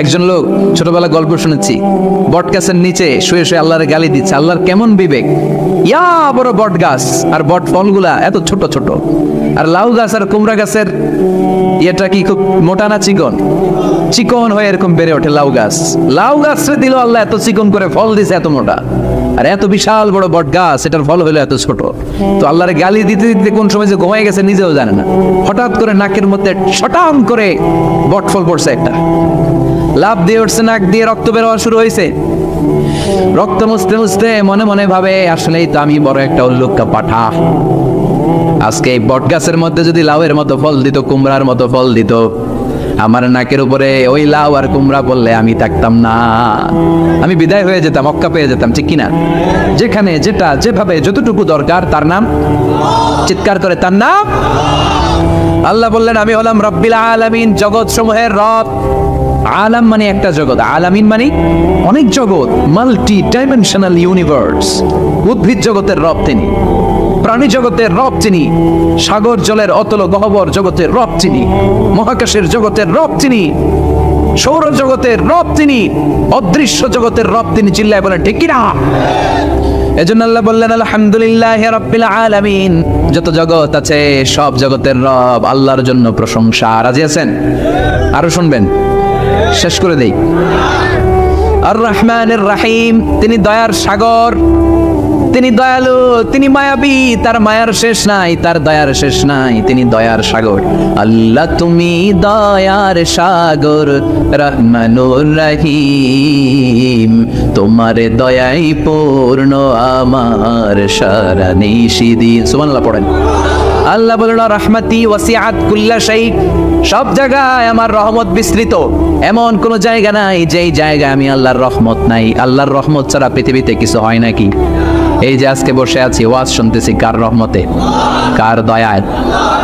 একজন লোক ছোটবেলা গল্প শুনেছি, বট গাছের নিচে শুয়ে শুয়ে আল্লাহর গালি দিচ্ছে। আল্লাহর কেমন বিবেক, ইয়া বড় বট গাছ আর বট ফলগুলা এত ছোট ছোট, আর লাউ গাছ আর কুমড়া গাছের এটা কি খুব মোটা না চিকন? চিকন হয়ে এরকম বেড়ে ওঠে লাউ গাছ। লাউ গাছরে দিল আল্লাহ এত চিকন করে, ফল দিছে এত মোটা। আর এত বিশাল বড় বট গাছ, এটার ফল হলো এত ছোট। তো আল্লাহর গালি দিতে দিতে কোন সময় যে ঘুমাই গেছে নিজেও জানে না, হঠাৎ করে নাকের মধ্যে শটাং করে বট ফল পড়ছে একটা, লাভ দিয়ে উঠছে, নাক দিয়ে রক্ত বের হওয়া শুরু হয়েছে। রক্ত মুছতে মুছতে মনে মনে ভাবে, আসলেই তো আমি বড় একটা উল্লুক্কা পাঠা। আজকে এই বট গাছের মধ্যে যদি লাউয়ের মতো ফল দিত, কুমড়ার মতো ফল দিত, আমার নাকের উপরে ওই লাউ আর কুমড়া বললে আমি থাকতাম না, আমি বিদায় হয়ে যেতাম, মক্কা পেয়ে যেতাম, ঠিক কিনা? যেখানে যেটা যেভাবে যতটুকু দরকার তার নাম, চিৎকার করে তার নাম। আল্লাহ বললেন আমি হলাম রব্বিল আলামিন, জগৎ সমূহের রব। আলাম মানে একটা জগৎ, আলামিন মানে অনেক জগৎ, মাল্টি ডাইমেনশনাল ইউনিভার্স। উদ্ভিদ জগতের রব তিনি, প্রাণী জগতের রব তিনি, সাগর জলের অতল গহ্বর জগতের রব তিনি, মহাকাশের জগতের রব তিনি, সৌর জগতের রব তিনি, অদৃশ্য জগতের রব তিনি। চিল্লায় বলেন ঠিক কিনা? এজন্য আল্লাহ বললেন আলহামদুলিল্লাহি রাব্বিল আলামিন, যত জগৎ আছে সব জগতের রব আল্লাহর জন্য প্রশংসা। রাজি আছেন? আরো শুনবেন, শেষ করে দেই। আর রহমানির রহিম, তিনি দয়ার সাগর, তিনি দয়ালু, তিনি মায়াবী, তার মায়ার শেষ নাই, তার দয়ার শেষ নাই, তিনি দয়ার সাগর। আল্লাহ তুমি দয়ার সাগর, রহমানুর রহিম, তোমার দয়াই পূর্ণ আমার সারা নিশিদিন। সুবহানাল্লাহ পড়েন। আল্লাহ বলেন রাহমাতি ওয়াসিআত কুল্লা শাই, সব জায়গায় আমার রহমত বিস্তৃত, এমন কোন জায়গা নাই যেই জায়গায় আমি আল্লাহর রহমত নাই। আল্লাহর রহমত ছাড়া পৃথিবীতে কিছু হয় নাকি? এই যে আজকে বসে আছি, ওয়াজ শুনতেছি, কার রহমতে? কার দয়ায়?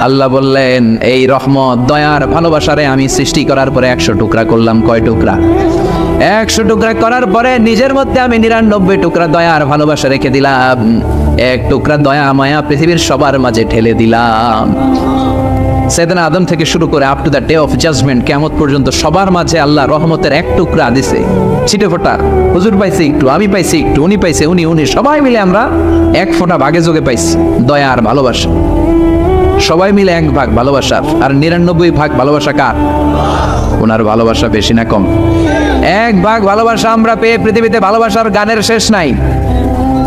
আল্লাহ বললেন এই রহমত, দয়ার, ভালোবাসারে আমি সৃষ্টি করার পরে 100 টুকরা করলাম। কয় টুকরা? 100 টুকরা করার পরে নিজের মধ্যে আমি 99 টুকরা দয়ার ভালোবাসা রেখে দিলাম। 1 টুকরা দয়া মায়া পৃথিবীর সবার মাঝে ঠেলে দিলাম। সেদিন আদম থেকে শুরু করে up to the day of judgment, কিয়ামত পর্যন্ত সবার মাঝে আল্লাহ রহমতের 1 টুকরা দিছে, ছিটে ফোটা। হুজুর পাইছে একটু, আমি পাইছি একটু, উনি পাইছে, উনি সবাই মিলে আমরা 1 ফোঁটা ভাগে যোগে পাইছি দয়ার ভালোবাসা। সবাই মিলে 1 ভাগ ভালোবাসার, আর 99 ভাগ ভালোবাসা কার? ওনার ভালোবাসা বেশি না কম? 1 ভাগ ভালোবাসা আমরা পেয়ে পৃথিবীতে ভালোবাসার গানের শেষ নাই,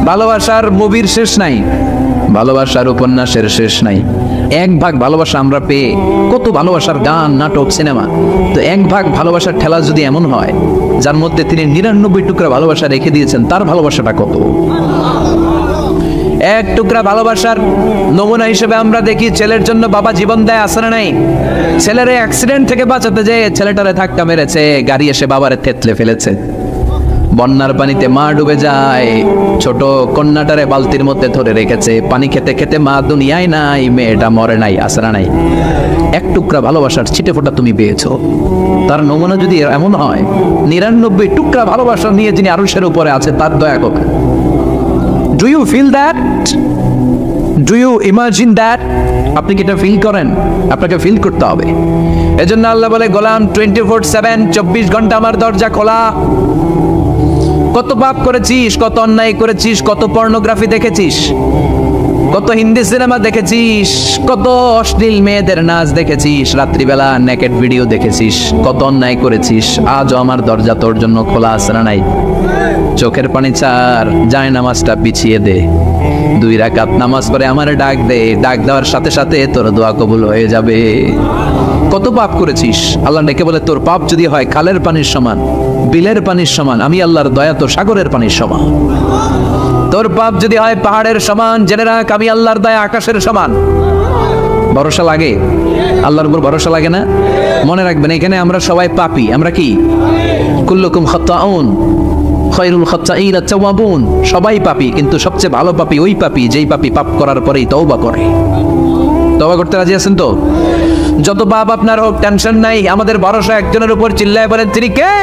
ভালোবাসার মুভির শেষ নাই, ভালোবাসার উপন্যাসের শেষ নাই। 1 ভাগ ভালোবাসা আমরা পেয়ে কত ভালোবাসার গান, নাটক, সিনেমা। তো 1 ভাগ ভালোবাসার ঠেলা যদি এমন হয়, যার মধ্যে তিনি 99 টুকরা ভালোবাসা রেখে দিয়েছেন, তার ভালোবাসাটা কত? 1 টুকরা ভালোবাসার নমুনা হিসেবে আমরা দেখি ছেলের জন্য বাবা জীবন দেয়, আছে না নাই? ছেলের অ্যাক্সিডেন্ট থেকে বাঁচাতে যে ছেলেটারে ধাক্কা মেরেছে, গাড়ি এসে বাবারে থেতলে ফেলেছে। বন্যার পানিতে মা ডুবে যায়, ছোট কন্যাটারে বালতির মধ্যে ধরে রেখেছে, পানি খেতে খেতে মা দুনিয়ায় নাই, মেয়েটা মরে নাই, আছে না নাই? 1 টুকরা ভালোবাসার ছিটে ফোঁটা তুমি পেয়েছো। তার নমুনা যদি এমন হয়, 99 টুকরা ভালোবাসা নিয়ে যিনি আরশের উপরে আছে, তার দয়া কত? Do you feel that? Do you imagine that? আপনি কি এটা ফিল করেন? আপনাকে ফিল করতে হবে। এজন্য আল্লাহ বলে গোলাম 24/7, 24 ঘন্টা আমার দরজা খোলা। কত পাপ করেছিস, কত অন্যায় করেছিস, কত পর্নোগ্রাফি দেখেছিস, কত হিন্দি সিনেমা দেখেছিস, কত অশ্লীল মেয়েদের নাচ দেখেছিস, রাত্রিবেলা নেকেড ভিডিও দেখেছিস, কত অন্যায় করেছিস, আজও আমার দরজা তোর জন্য খোলা আছে না নাই? চোখের পানি ছাড়, যায় নামাজটা পিছিয়ে দে, 2 রাকাত নামাজ পড়ে আমারে ডাক দে, ডাক দেওয়ার সাথে সাথে তোর দোয়া কবুল হয়ে যাবে। কত পাপ করেছিস, আল্লাহ ডেকে বলে তোর পাপ যদি হয় খালের পানির সমান, বিলের পানির সমান, আমি আল্লাহর দয়া তো সাগরের পানির সমান। তোর পাপ যদি হয় পাহাড়ের সমান, জেনে রাখ আমি আল্লাহর দয়া আকাশের সমান। ভরসা লাগে? আল্লাহর উপর ভরসা লাগে না? মনে রাখবেন এখানে আমরা সবাই পাপী। আমরা কি? কুল্লুকুম খাত্তাউন খায়রুল খাত্তাইন আত-তাওয়াবুন। সবাই পাপী, কিন্তু সবচেয়ে ভালো পাপী ওই পাপী যেই পাপী পাপ করার পরেই তওবা করে। তওবা করতে রাজি আছেন তো? যত পাপ আপনার হোক টেনশন নাই, আমাদের ভরসা একজনের উপর। চিল্লায় বলেন তিনি কে?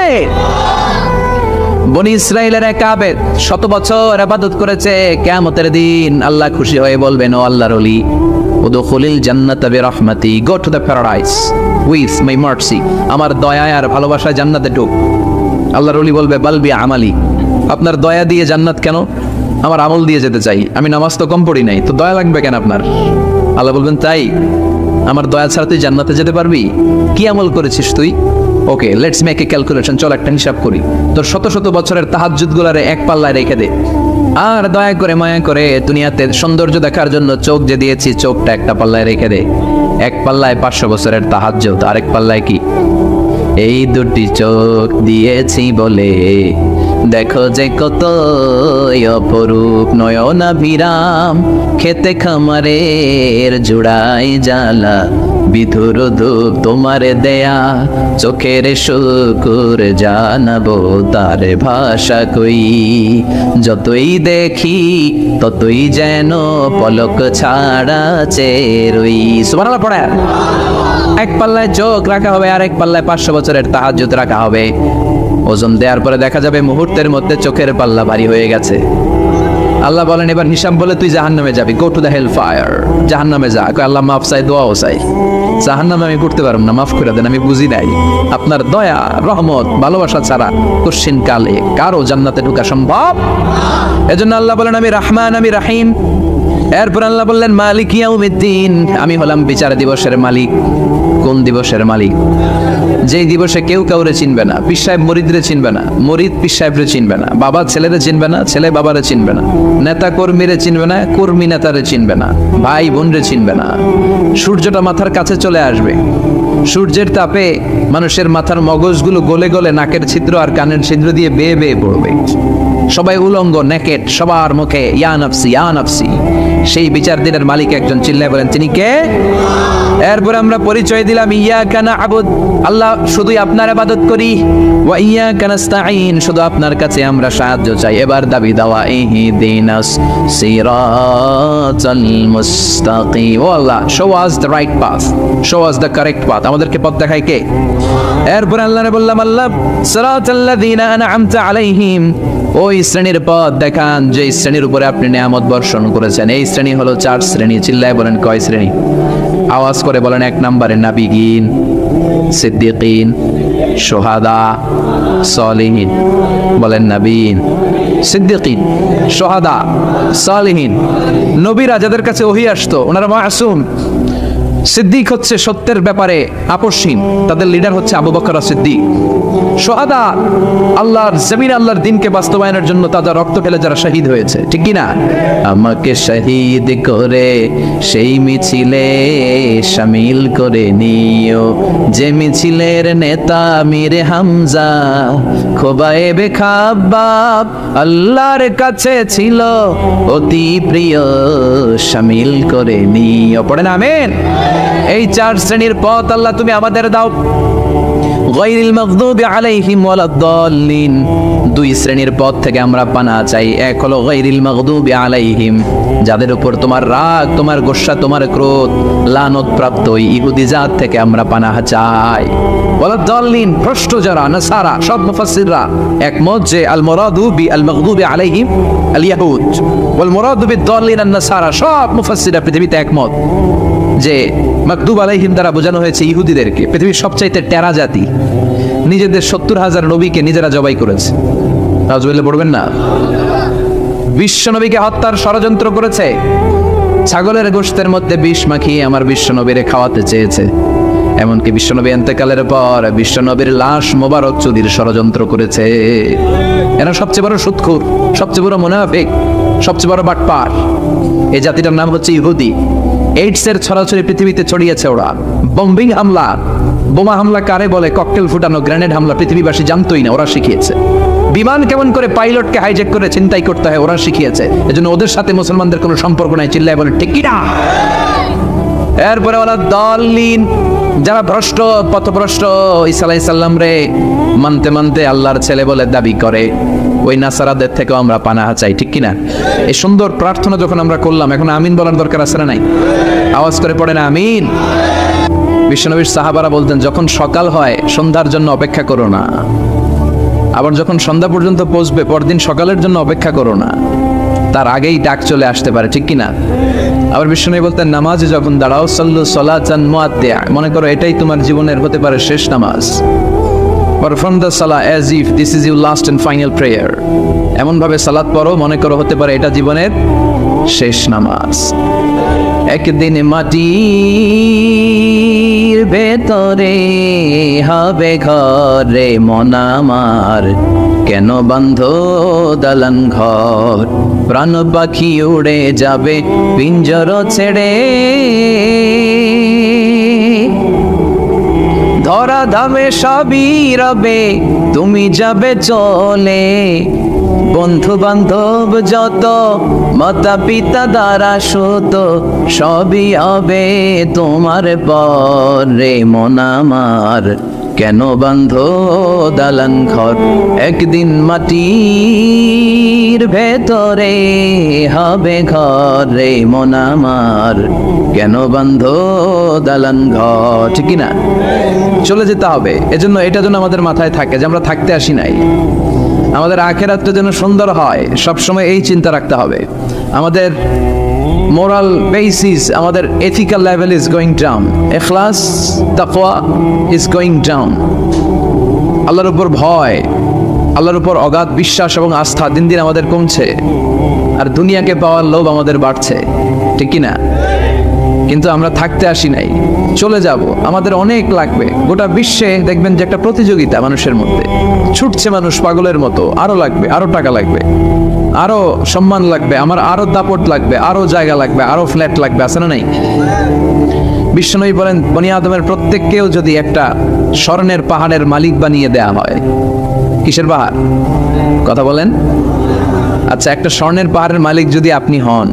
বনি ইসরাইলের এক আবেদ 100 বছর ইবাদত করেছে, কিয়ামতের দিন আল্লাহ খুশি হয়ে বলবেন ও আল্লাহর ওলি, উদখুলিল জান্নাতা বিরহমাতি, go to the paradise. With my mercy, আমার দয়া আর ভালোবাসায় জান্নাতে ঢুক। আল্লাহর ওলি বলবে বালবি আমালি, আপনার দয়া দিয়ে জান্নাত কেন? আমার আমল দিয়ে যেতে চাই, আমি নামাজ তো কম পড়ি নাই, তো দয়া লাগবে কেন আপনার? আল্লাহ বলবেন তাই, আমার দয়া ছাড়া তুই জান্নাতে যেতে পারবি? কি আমল করেছিস তুই? ওকে, লেটস মেক এ ক্যালকুলেশন, চল একটা হিসাব করি। তোর শত শত বছরের তাহাজ্জুদ গুলারে এক পাল্লায় রেখে দে, আর দয়া করে মায়া করে দুনিয়াতে সৌন্দর্য দেখার জন্য চোখ যে দিয়েছি, চোখটা একটা পাল্লায় রেখে দে। এক পাল্লায় 500 বছরের তাহাজ্জুদ, আরেক পাল্লায় কি? এই দুটি চোখ দিয়েছি বলে দেখো যে কত অপরূপ নয়নাভিরাম, খেতে খামারের জুড়াই জ্বালা, বিধুর ধূপ তোমারে দেয়া, চোখের শুকুর জানাবো তার ভাষা কই, যতই দেখি ততই যেন পলক ছাড়া চেরই। সুবহানাল্লাহ পড়ে। এক পাল্লায় চোখ রাখা হবে, আর এক পাল্লায় 500 বছরের তাহাজ্জুদ রাখা হবে। ওজন দেওয়ার পরে দেখা যাবে মুহূর্তের মধ্যে চোখের পাল্লা ভারী হয়ে গেছে। আল্লাহ বলেন এবার হিসাব বলে তুই জাহান্নামে যাবি, go to the hell fire, জাহান্নামে যা। আল্লাহ মাফ চাই, দোয়াও চাই, জাহান্নামে আমি করতে পারবো না, মাফ করে দেন, আমি বুঝি নাই। আপনার দয়া রহমত ভালোবাসা ছাড়া কশিন কালে কারো জান্নাতে ঢোকা সম্ভব? এজন্য আল্লাহ বলেন আমি রহমান, আমি রাহিম। এরপর আল্লাহ বললেন মালিক ইয়াউমিদ্দিন, আমি হলাম বিচার দিবসের মালিক। কোন দিবসের মালিক? যেই দিবসে কেউ কাউরে চিনবে না, পীর সাহেব মরিদরে চিনবে না, মরিদ পীর সাহেবরে চিনবে না, বাবা ছেলেরে চিনবে না, ছেলে বাবারে চিনবে না, নেতা কর্মীরে চিনবে না, কর্মী নেতারে চিনবে না, ভাই বোনরে চিনবে না। সূর্যটা মাথার কাছে চলে আসবে, সূর্যের তাপে মানুষের মাথার মগজগুলো গলে গলে নাকের ছিদ্র আর কানের ছিদ্র দিয়ে বেয়ে বেয়ে পড়বে। সবাই উলঙ্গ, নেকেট, সবার মুখে ইয়া নাফসি ইয়া নাফসি। সেই বিচার দিনের মালিক একজন, চিল্লায় বলেন তিনি কে? এরপর আমরা পরিচয় দিলাম ইয়াকা না'বুদ, আল্লাহ শুধুই আপনার ইবাদত করি, ওয়া ইয়াকা নাস্তাঈন, শুধু আপনার কাছে আমরা সাহায্য চাই। এবার দাবি দাওয়া ইহদিনাস সিরাতাল মুস্তাকিম, O Allah show us the right path, show us the correct path, আমাদেরকে পথ দেখায় কে? এরপর আল্লাহরে বললাম আল্লাহ সিরাতাল্লাযীনা আন'আমতা আলাইহিম, ওই শ্রেণীর পথ দেখান যে শ্রেণীর উপরে আপনি নিয়ামত বর্ষণ করেছেন। এই শ্রেণী হলো 4 শ্রেণী। চিল্লায় বলেন কয় শ্রেণী? আওয়াজ করে বলেন। 1 নম্বরে নাবিয়িন, সিদ্দিকিন, শুহাদা, সালিহিন। বলেন নাবিয়িন, সিদ্দিকিন, শুহাদা, সালিহিন। নবীরা যাদের কাছে ওহী আসতো ওনারা মাসুম। সিদ্দিক হচ্ছে সত্যের ব্যাপারে আপসহীন, তাদের লিডার হচ্ছে আবু বকর সিদ্দিক। শুহাদা আল্লাহর জমিনে আল্লাহর দ্বীনকে বাস্তবায়নের জন্য তাদের রক্ত ঢেলে যারা শহীদ হয়েছে, ঠিক কি না? আমাকে শহীদ করে সেই মিছিলে শামিল করে নিও, যে মিছিলের নেতা মীর হামজা, খোবায়েবে খাব্বাব আল্লাহর কাছে ছিল অতি প্রিয়, শামিল করে নিও। পড়েন আমিন। এই 4 শ্রেণীর পথ আল্লাহ তুমি আমাদের দাও। গায়রিল মাগদুবি আলাইহিম ওয়ালাদ-দাল্লিন, 2 শ্রেণীর পথ থেকে আমরা পানা চাই। এক হলো গায়রিল মাগদুবি আলাইহিম, যাদের উপর তোমার রাগ, তোমার গোসা, তোমার ক্রোধ, লানত প্রাপ্ত ইহুদি জাত থেকে আমরা পানাহ চাই। ওয়ালাদ-দাল্লিন, ভ্রষ্ট যারা নাসারা, সব মুফাসসিররা একমত যে আল মুরাদু বি আল মাগদুবি আলাইহিম আল ইয়াহুদ ওয়াল মুরাদু বিদ-দাল্লিন আন-নাসারা। সব মুফাসসিররা পৃথিবীতে একমত যে মাগদুব আলাইহিম দ্বারা বোঝানো হয়েছে ইহুদিদেরকে। পৃথিবীর সবচাইতে টেরা জাতি, নিজেদের 70,000 নবীকে নিজেরা জবাই করেছে। নাউজুবিল্লাহ পড়বেন না? বিশ্ব নবীকে হত্যার ষড়যন্ত্র করেছে, ছাগলের গোশতের মধ্যে বিষ মাখিয়ে আমার বিশ্ব নবীরে খাওয়াতে চেয়েছে। এমনকি বিশ্বনবী ইন্তেকালের পর বিশ্বনবীর লাশ মোবারক চুরির ষড়যন্ত্র করেছে। এরা সবচেয়ে বড় সুদখোর, সবচেয়ে বড় মুনাফিক, সবচেয়ে বড় বাটপার। এই জাতিটার নাম হচ্ছে ইহুদি। এইডসের ছড়াছড়ি পৃথিবীতে ছড়িয়েছে ওরা। বম্বিং হামলা, বোমা হামলা কারে বলে, ককটেল ফুটানো, গ্রেনেড হামলা পৃথিবীবাসী জানতোই না, ওরা শিখিয়েছে। বিমান কেমন করে পাইলটকে হাইজ্যাক করে ছিনতাই করতে হয় ওরা শিখিয়েছে। এজন্য ওদের সাথে মুসলমানদের কোনো সম্পর্ক নাই। চিল্লায় বলে ঠিক কি না? এরপরে ওরা দাল্লিন, যারা ভ্রষ্ট, পথভ্রষ্ট, ঈসা আলাইহিস সালাম রে মানতে মানতে আল্লাহর ছেলে বলে দাবি করে, ওই নাসারাদের থেকেও আমরা পানাহ চাই, ঠিক কিনা? এই সুন্দর প্রার্থনা যখন আমরা করলাম, এখন আমিন বলার দরকার আছে না নাই? আওয়াজ করে পড়ে না আমিন। বিশ্বনবীর সাহাবারা বলতেন, যখন সকাল হয় সন্ধ্যার জন্য অপেক্ষা করো না, আবার যখন সন্ধ্যা পর্যন্ত পৌঁছবে পরদিন সকালের জন্য অপেক্ষা করো না, তার আগেই ডাক চলে আসতে পারে, ঠিক কিনা? আবার বিষ্ণু বলতেন নামাজে যখন দাঁড়াও সাল্লু সালাতান মুআদ্দিয়া, মনে করো এটাই তোমার জীবনের হতে পারে শেষ নামাজ। পারফর্ম দ্য সালাহ as if this is your last and final prayer, এমন ভাবে সালাত পড়ো মনে করো হতে পারে এটা জীবনের শেষ নামাজ। একদিন মাটির ভেতরে হবে ঘরে মন আমার, কেন বান্ধ দালান ঘর, প্রাণ পাখি উড়ে যাবে পিঞ্জর ছেড়ে, ধরা ধামে সবই রবে তুমি যাবে চলে, বন্ধু বান্ধব যত মাতা পিতা দ্বারা সুত সবই হবে তোমার পরে মন আমার, কেন বান্ধ দালান ঘর, একদিন মাটির ভেতরে হবে ঘরে মন আমার, কেন বান্ধ দালান ঘর। ঠিক না? চলে যেতে হবে। এজন্য এটা যেন আমাদের মাথায় থাকে যে আমরা থাকতে আসি নাই, আমাদের আখিরাতটা যেন সুন্দর হয়, সবসময় এই চিন্তা রাখতে হবে। আমাদের মোরাল বেসিস, আমাদের ethical level is going down, ইখলাস তাকওয়া ইজ গোয়িং ডাউন। আল্লাহর উপর ভয়, আল্লাহর উপর অগাধ বিশ্বাস এবং আস্থা দিন দিন আমাদের কমছে, আর দুনিয়াকে পাওয়ার লোভ আমাদের বাড়ছে। ঠিক কি না? কিন্তু আমরা থাকতে আসি নাই, চলে যাব। আমাদের অনেক লাগবে। গোটা বিশ্বে দেখবেন যে একটা প্রতিযোগিতা মানুষের মধ্যে, ছুটছে মানুষ পাগলের মতো, আরো লাগবে, আরো টাকা লাগবে, আরো সম্মান লাগবে, আমার আরো দাপট লাগবে, আরো জায়গা লাগবে, আরো ফ্ল্যাট লাগবে, আছে না নাই? বিশ্বনবী বলেন বনি আদমের প্রত্যেককেও যদি একটা স্বর্ণের পাহাড়ের মালিক বানিয়ে দেয়া হয়, কিসের পাহাড় কথা বলেন? আচ্ছা, একটা স্বর্ণের পাহাড়ের মালিক যদি আপনি হন,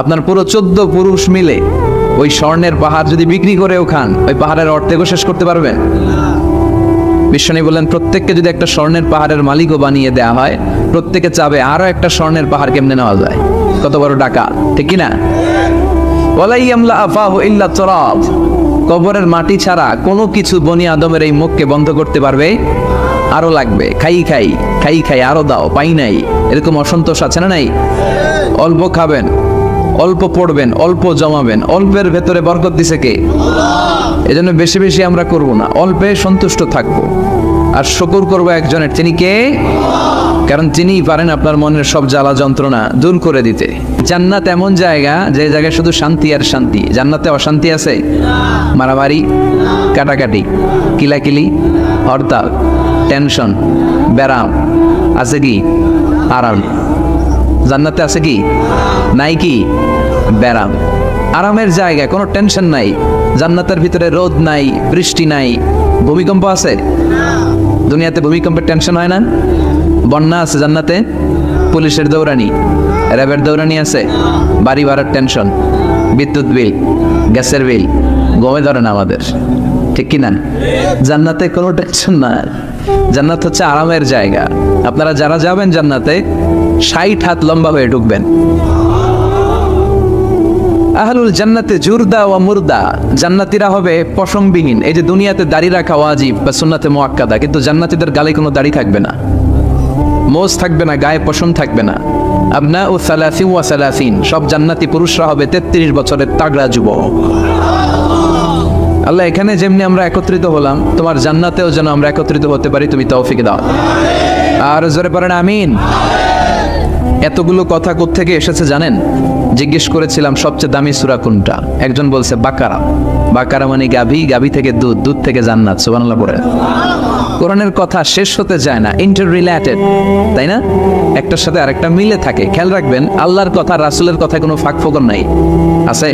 আপনার পুরো 14 পুরুষ মিলে ওই স্বর্ণের পাহাড় যদি বিক্রি করেও খান, ওই পাহাড়ের অর্ধেকও শেষ করতে পারবেন? বিশ্বনবী বলেন প্রত্যেককে যদি একটা স্বর্ণের পাহাড়ের মালিকও বানিয়ে দেয়া হয়, প্রত্যেকে চাবে আরো একটা স্বর্ণের পাহাড় কেমনে নেওয়া যায়। কত বড় টাকা, ঠিক কি না? ওয়ালাই ইয়ামলা আফাহু ইল্লা তুরাব, কবরের মাটি ছাড়া কোনো কিছু বনি আদমের এই মুখকে বন্ধ করতে পারবে? আরো লাগবে, খাই খাই খাই খাই, আরো দাও, পাই নাই, এরকম অসন্তোষ আছে না নাই? অল্প খাবেন, অল্প পড়বেন, অল্প জমাবেন, অল্পের ভেতরে বরকত দিছে কে? এজন্য বেশি বেশি আমরা করব না, অল্পে সন্তুষ্ট থাকব, আর শুকর করব একজনের, তিনি কে? কারণ তিনিই পারেন আপনার মনের সব জ্বালা যন্ত্রণা দূর করে দিতে। জান্নাত এমন জায়গা, যে জায়গায় শুধু শান্তি আর শান্তি। জান্নাতে অশান্তি আছে? মারামারি, কাটাকাটি, কিলাকিলি, হরতাল, টেনশন, ব্যারাম আছে কি? আরাম। জান্নাতে আছে কি? নাই কি? ব্যারাম। আরামের জায়গা, কোনো টেনশন নাই। জান্নাতের ভিতরে রোদ নাই, বৃষ্টি নাই, ভূমিকম্প আছে? দুনিয়াতে ভূমিকম্পের টেনশন হয় না? বন্যা আছে জান্নাতে? পুলিশের দৌড়ানি, র্যাবের দৌড়ানি আছে? বাড়ি ভাড়ার টেনশন, বিদ্যুৎ বিল, গ্যাসের বিল, গমে ধরে না আমাদের, ঠিক কি না? জান্নাতে কোনো টেনশন না। জান্নাত হচ্ছে আরামের জায়গা। আপনারা যারা যাবেন জান্নাতে 60 হাত লম্বা হয়ে ঢুকবেন। আহলুল জান্নাতে জুরদা ওয়া মুরদা, জান্নাতীরা হবে পশমবিহীন। এই যে দুনিয়াতে দাড়ি রাখা ওয়াজিব বা সুন্নাতে মুআক্কাদা, কিন্তু জান্নাতীদের গালে কোনো দাড়ি থাকবে না, মোজ থাকবে না, গায়ে পশম থাকবে না। আবনাউ সালাসিন ওয়া সালাসিন, সব জান্নাতি পুরুষরা হবে 33 বছরের তাগড়া যুবক। আল্লাহ, এখানে যেমনি আমরা একত্রিত হলাম, তোমার জান্নাতেও যেন আমরা একত্রিত হতে পারি, তুমি তৌফিক দাও। আর জোরে পড়েন আমিন। এতগুলো কথা কোত্থেকে এসেছে জানেন? জিজ্ঞেস করেছিলাম সবচেয়ে দামি সূরা কোনটা? একজন বলছে বাকারা। বাকারা মানে গাভী, গাভী থেকে দুধ, দুধ থেকে জান্নাত। সুবহানাল্লাহ পড়ে। কোরআনের কথা শেষ হতে যায় না, ইন্টার রিলেটেড, তাই না? একটার সাথে আরেকটা মিলে থাকে। খেয়াল রাখবেন, আল্লাহর কথা রাসূলের কথায় কোনো ফাঁক ফোকর নাই, আছে?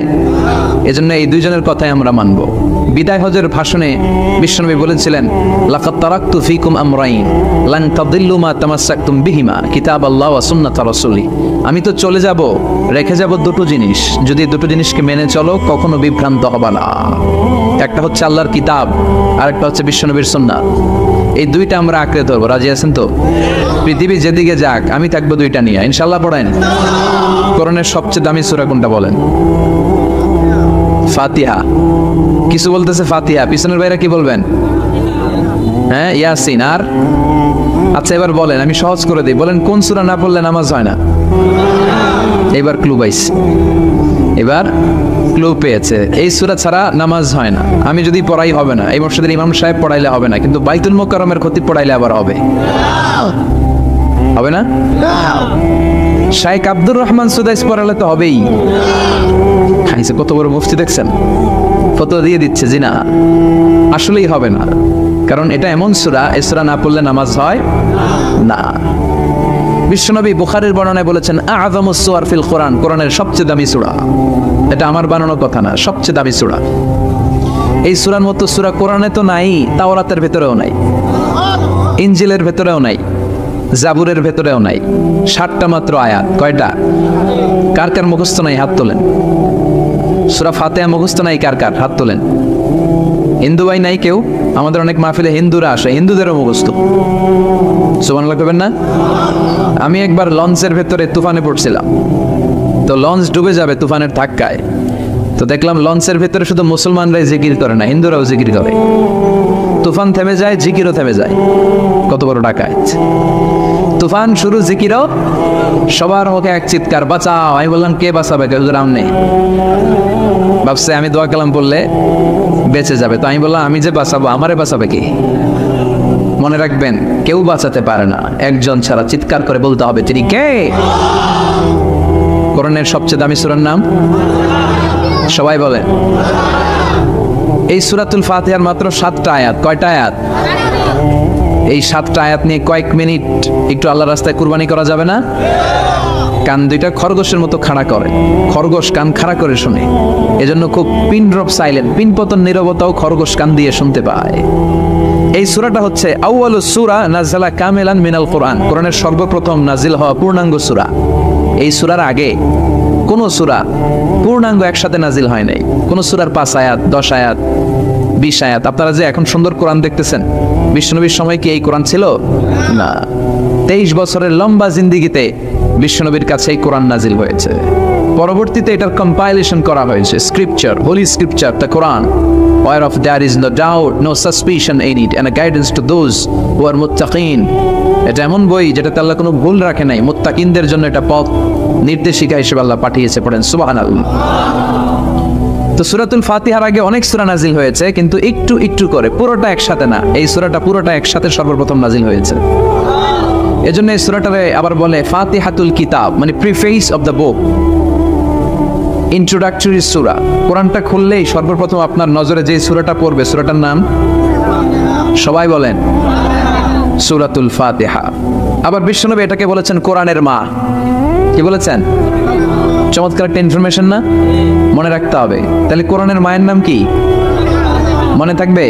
এজন্য এই দুইজনের কথাই আমরা মানব। বিদায় হজের ভাষণে বিশ্বনবী বলেছিলেন, লাকাদ তারাকতু ফীকুম আমরাইন লান তাদিল্লু মা তামাসসাকতুম বিহিমা কিতাবাল্লাহ ওয়া সুন্নাত রাসূলি। আমি তো চলে যাব, রেখে যাব দুটো জিনিস, যদি দুটো জিনিসকে মেনে চলো কখনো বিভ্রান্ত হবে না। একটা হচ্ছে আল্লাহর কিতাব, আর একটা হচ্ছে বিশ্বনবীর সুন্নাত। এই দুইটা আমরা আঁকড়ে ধরবো। রাজি আছেন তো? পৃথিবী যেদিকে যাক, আমি থাকবো দুইটা নিয়ে, ইনশাআল্লাহ। পড়েন কোরআনের সবচেয়ে দামি সূরা কোনটা বলেন? ফাতিহা। কিছু বলতেছে ফাতিহা, পিছনের বাইরে কি বলবেন? হ্যাঁ, ইয়াসিন। আর আচ্ছা, এবার বলেন, আমি সহজ করে দিই, বলেন কোন সূরা না পড়লে নামাজ হয় না? এবার ক্লু পাইছি। এবার ক্লু পেয়েছে, এই সূরা ছাড়া নামাজ হয় না, আমি যদি পড়াই হবে না, এই মসজিদের ইমাম সাহেব পড়াইলে হবে না, কিন্তু বাইতুল মুকাররমের খতিব পড়াইলে আবার হবে। হবে না? শাইখ আব্দুর রহমান সুদাইস পড়ালে তো হবেই। খাইছে কত বড় মুফতি দেখছেন, ফতোয়া দিয়ে দিচ্ছে জি না, আসলেই হবে না, কারণ এটা এমন সূরা, এই সূরা না পড়লে নামাজ হয় না। বিশ্বনবী বুখারীর বর্ণনায় বলেছেন আযমুস সুওয়ার ফিল কোরআন, কোরআনের সবচেয়ে দামি সূরা। এটা আমার বানানো কথা না, সবচেয়ে দামি সূরা। এই সূরার মতো সূরা কোরআনে তো নাই, তাওরাতের ভেতরেও নাই, ইনজিলের ভেতরেও নাই, জাবুরের ভেতরেও নাই। 60টা মাত্র আয়াত। কয়টা? কার কার মুখস্থ নাই হাত তোলেন। সূরা ফাতিহা মুখস্থ নাই কার কার হাত তোলেন। হিন্দু ভাই নাই কেউ? আমাদের অনেক মাহফিলে হিন্দুরা আসে, হিন্দুদেরও মুখস্থ। সুবহানাল্লাহ কইবেন না? আমি একবার লঞ্চের ভেতরে তুফানে পড়ছিলাম, তো লঞ্চ ডুবে যাবে তুফানের ধাক্কায়, তো দেখলাম লঞ্চের ভেতরে শুধু মুসলমানরাই জিকির করে না, হিন্দুরাও জিকির করে। তুফান থেমে যায়, জিকিরও থেমে যায়। কত বড় ডাকাত! তুফান শুরু, জিকিরও, সবার মুখে এক চিৎকার, বাঁচাও। আমি বললাম কে বাঁচাবে? কেউ নেই। ভাবছে আমি দোয়া কালাম বললে বেঁচে যাবে, তো আমি বললাম আমি যে বাঁচাবো, আমারে বাঁচাবে কি? মনে রাখবেন, কেউ বাঁচাতে পারে না, একজন ছাড়া। চিৎকার করে বলতে হবে তিনি কে। কোরআনের সবচেয়ে দামি সূরার নাম সবাই বলেন। এই সূরাতুল ফাতিহার মাত্র 7টা আয়াত। কয়টা আয়াত? এই 7টা আয়াত নিয়ে কয়েক মিনিট একটু আল্লাহর রাস্তায় কুরবানি করা যাবে না? কান দুইটা খরগোশের মতো খাড়া করে, খরগোশ কান খাড়া করে শুনে, এজন্য খুব পিন ড্রপ সাইলেন্ট, পিন পতন নীরবতাও খরগোশ কান দিয়ে শুনতে পায়। এই সূরাটা হচ্ছে আউয়ালুস সূরা নাযালা কামিলান মিনাল কোরআন, কোরআনের সর্বপ্রথম নাজিল হওয়া পূর্ণাঙ্গ সূরা। এই সূরার আগে কোন সূরা পূর্ণাঙ্গ একসাথে নাজিল হয় নাই। কোন সূরার 5 আয়াত, 10 আয়াত, 20 আয়াত। আপনারা যে এখন সুন্দর কোরআন দেখতেছেন, বিশ্বনবীর সময় কি এই কোরআন ছিল? না। 23 বছরের লম্বা জিন্দেগিতে বিশ্বনবীর কাছে এই কোরআন নাজিল হয়েছে। পরবর্তীতে এটার কম্পাইলেশন করা হয়েছে, scripture, holy scripture, the Quran, whereof there is no doubt, no suspicion in it, and a guidance to those who are muttaqin. এটা এমন বই যেটাতে আল্লাহ কোনো ভুল রাখে নাই, মুত্তাকিনদের জন্য এটা পথ নির্দেশিকা হিসেবে আল্লাহ পাঠিয়েছে। পড়েন সুবহানাল্লাহ। তো সূরাতুল ফাতিহার আগে অনেক সূরা নাজিল হয়েছে, কিন্তু একটু একটু করে, পুরোটা একসাথে না। এই সূরাটা পুরোটা একসাথে সর্বপ্রথম নাজিল হয়েছে। এজন্য এই সূরাটারে আবার বলে ফাতিহাতুল কিতাব, মানে preface of the book, introductory সূরা। কোরআনটা খুললেই সর্বপ্রথম আপনার নজরে যে সূরাটা পড়বে, সূরাটার নাম সবাই বলেন সূরাতুল ফাতিহা। আবার বিশ্বনবী এটাকে বলেছেন কোরআনের মা। কি বলেছেন? চমৎকার একটা ইনফরমেশন না? মনে রাখতে হবে। তাহলে কোরআনের মায়ের নাম কি? মনে থাকবে?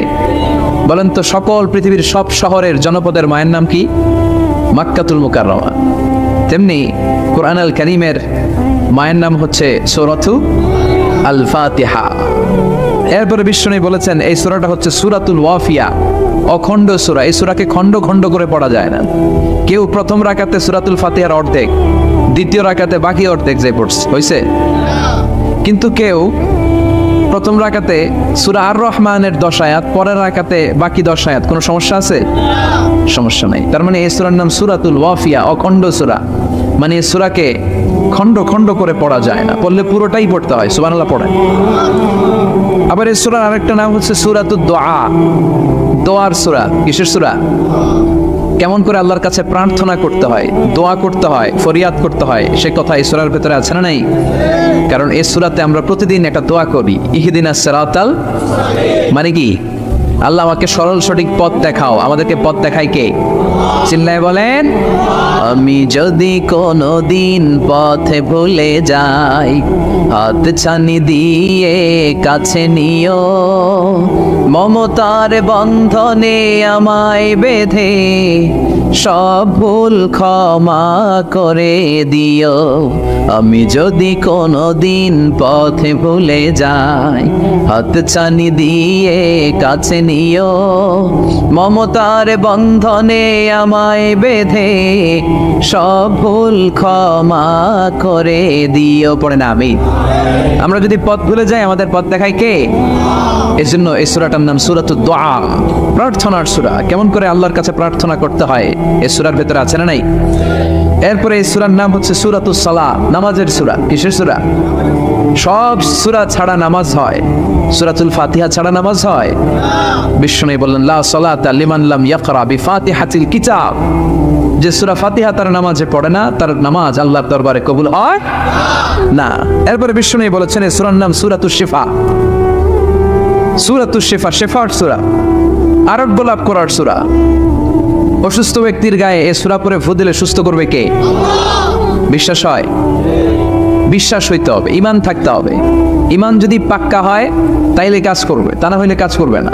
বলেন তো, সকল পৃথিবীর সব শহরের জনপদের মায়ের নাম কি? মক্কাতুল মুকাররমা। তেমনি কোরআন আল কারীমের মায়ের নাম হচ্ছে সূরাতু আল ফাতিহা। এরপরে বিশ্বনবী বলেছেন এই সূরাটা হচ্ছে সূরাতুল ওয়াফিয়া, অখণ্ড সূরা। এই সূরাকে খণ্ড খণ্ড করে পড়া যায় না। কেউ প্রথম রাকাতে সূরাতুল ফাতিহার অর্ধেক, দ্বিতীয় রাকাতে বাকি অর্ধেক যে পড়ছে হইছে, কিন্তু কেউ প্রথম রাকাতে সূরা আর রহমানের 10 আয়াত, পরের রাকাতে বাকি 10 আয়াত। কোনো সমস্যা আছে? সমস্যা নাই। তার মানে এই সূরার নাম সূরাতুল ওয়াফিয়া, অখণ্ড সূরা। মানে এই সূরাকে খণ্ড খণ্ড করে পড়া যায় না, পড়লে পুরোটাই পড়তে হয়। সুবহানাল্লাহ পড়েন। আবার এই সূরার আরেকটা নাম হচ্ছে সূরাতুদ দুআ, দোয়ার সূরা। কিসের সূরা? কেমন করে আল্লাহর কাছে প্রার্থনা করতে হয়, দোয়া করতে হয়, ফরিয়াদ করতে হয়, সে কথা এই সূরার ভেতরে আছে না নাই? কারণ এই সূরাতে আমরা প্রতিদিন একটা দোয়া করি, ইহদিনাস সিরাতাল, মানে কি? আল্লাহ আমাকে সরল সঠিক পথ দেখাও। আমাদেরকে পথ দেখায় কে? চিল্লায় বলেন, আমি যদি কোনো দিন পথে ভুলে যাই, হাত ছানি দিয়ে কাছে নিও, মমতার বন্ধনে আমায় বেঁধে সব ভুল ক্ষমা করে দিও। আমি যদি কোনো দিন পথে ভুলে যাই, হাত ছানি দিয়ে কাছে নিও, মমতার বন্ধনে আমায় বেঁধে সব ভুল ক্ষমা করে দিও। পড়ে না আমি। আমরা যদি পথ ভুলে যাই, আমাদের পথ দেখায় কে? এজন্য এই সূরাটার নাম সূরাতুদ দুআ, প্রার্থনার সূরা। কেমন করে আল্লাহর কাছে প্রার্থনা করতে হয় এই সূরার ভেতরে আছে না নাই? এরপরে এই সূরার নাম হচ্ছে সূরাতুস সালাহ, নামাজের সূরা। কিসের সূরা? সব সূরা ছাড়া নামাজ হয়, সূরাতুল ফাতিহা ছাড়া নামাজ হয়? বিষ্ণু বললেন লা সালাতা লিমান লাম ইয়াকরা বিফাতিহাতিল কিতাব, যে সূরা ফাতিহা তার নামাজে পড়ে না, তার নামাজ আল্লাহর দরবারে কবুল হয় না। এরপরে বিষ্ণু বলেছেন এই সূরার নাম সূরাতুশ শিফা। সূরাতুশ শিফা, শিফার সূরা, আরোগ্য লাভ করার সূরা। অসুস্থ ব্যক্তির গায়ে এই সূরা পড়ে ফু দিলে সুস্থ করবে কে? বিশ্বাস হয়? বিশ্বাস হইতে হবে, ঈমান থাকতে হবে। ঈমান যদি পাক্কা হয় তাইলে কাজ করবে, তা না হইলে কাজ করবে না।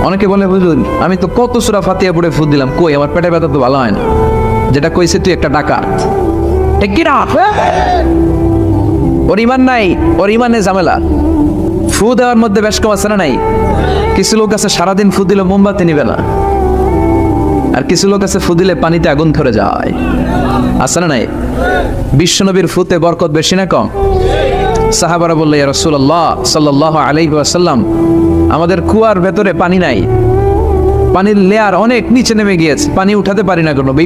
অনেকে বলে বুঝুন আমি তো কত সূরা ফাতিহা পড়ে ফু দিলাম, কই আমার পেটে ব্যথা তো ভালো হয় না। যেটা কইছে তুই একটা ডাকাত, ঠিক কি না? ওর ঈমান নাই, ওর ঈমানে ঝামেলা। ফু দেওয়ার মধ্যে বেশ কম আছে না নাই? কিছু লোক আছে সারাদিন ফু দিলে মোমবাতি নিবে না, আর কিছু লোক আছে ফু দিলে পানিতে আগুন ধরে যায়, আছে না নাই? বিশ্বনবীর ফুতে বরকত বেশি না কম? সাহাবারা বললে ইয়া রাসূলুল্লাহ সাল্লাল্লাহু আলাইহি ওয়াসাল্লাম, আমাদের কুয়ার ভেতরে পানি নাই, পানির লেয়ার অনেক নিচে নেমে গিয়েছে, পানি উঠাতে পারি না গো নবী,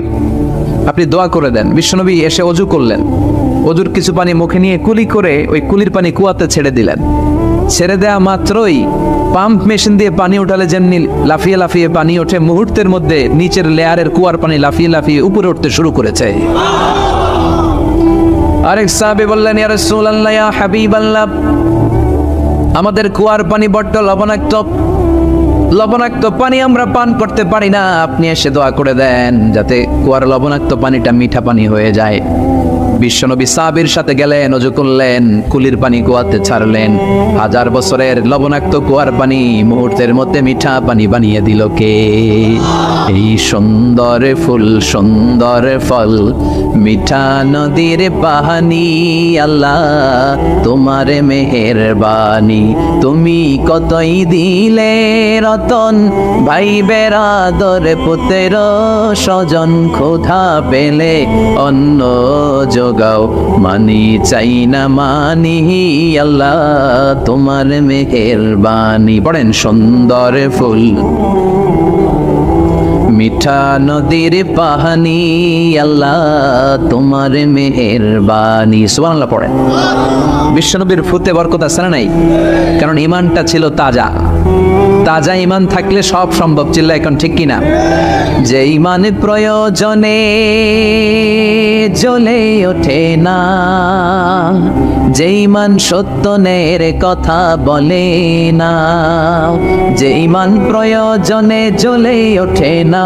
আপনি দোয়া করে দেন। বিশ্বনবী এসে ওযু করলেন, ওযুর কিছু পানি মুখে নিয়ে কুলি করে ওই কুলির পানি কুয়াতে ছেড়ে দিলেন। ছেড়ে দেয়া মাত্রই পাম্প মেশিন দিয়ে পানি উঠালে যেমনি লাফিয়ে লাফিয়ে পানি ওঠে, মুহূর্তের মধ্যে নিচের লেয়ারের কুয়ার পানি লাফিয়ে লাফিয়ে উপরে উঠতে শুরু করেছে। আরেক সাহাবী বললেন ইয়া রাসূলুল্লাহ ইয়া হাবিবাল্লাহ, আমাদের কুয়ার পানি বড্ড লবণাক্ত, লবণাক্ত পানি আমরা পান করতে পারি না, আপনি এসে দোয়া করে দেন যাতে কুয়ার লবণাক্ত পানিটা মিঠা পানি হয়ে যায়। বিশ্বনবী সাহাবীর সাথে গেলেন, ওযু করলেন, কুলির পানি কুয়াতে ছাড়লেন। 1000 বছরের লবণাক্ত কুয়ার পানি মুহূর্তের মধ্যে মিঠা পানি বানিয়ে দিল কে? এই সুন্দর ফুল, সুন্দর ফল, মিঠা নদীর পানি, আল্লাহ তোমার মেহেরবানি। তুমি কতই দিলে রতন, ভাই বেরাদর পুত্র স্বজন, ক্ষুধা পেলে অন্ন যোগাও, মানি চাই না মানি, আল্লাহ তোমার মেহেরবানি। পড়েন সুন্দর ফুল, মিঠা নদীর পানি, আল্লাহ তোমার মেহেরবানি। সুবহানাল্লাহ পড়েন। বিশ্বনবীর ফুতে বরকত আছে না নাই? কারণ ঈমানটা ছিল তাজা। তাজা ঈমান থাকলে সব সম্ভব। চিল্লা এখন ঠিক কিনা? যে ঈমান প্রয়োজনে জ্বলে ওঠে না, যে ঈমান সত্যের কথা বলে না, যে ঈমান প্রয়োজনে জ্বলে ওঠে না,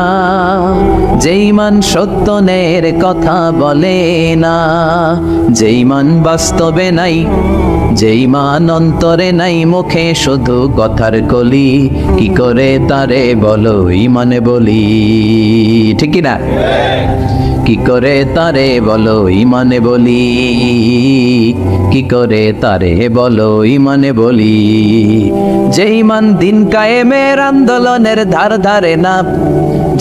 যে ঈমান সত্যের কথা বলে না, যে ঈমান বাস্তবে নাই, যে ঈমান অন্তরে নাই, মুখে শুধু কথার কলি, কি করে তারে বলো ঈমানে বলি? ঠিক কি না? কি করে তারে বলো ঈমানে বলি? কি করে তারে বলো ঈমানে বলি? যে ঈমান দিন কায়েমের আন্দোলনের ধার ধারে না,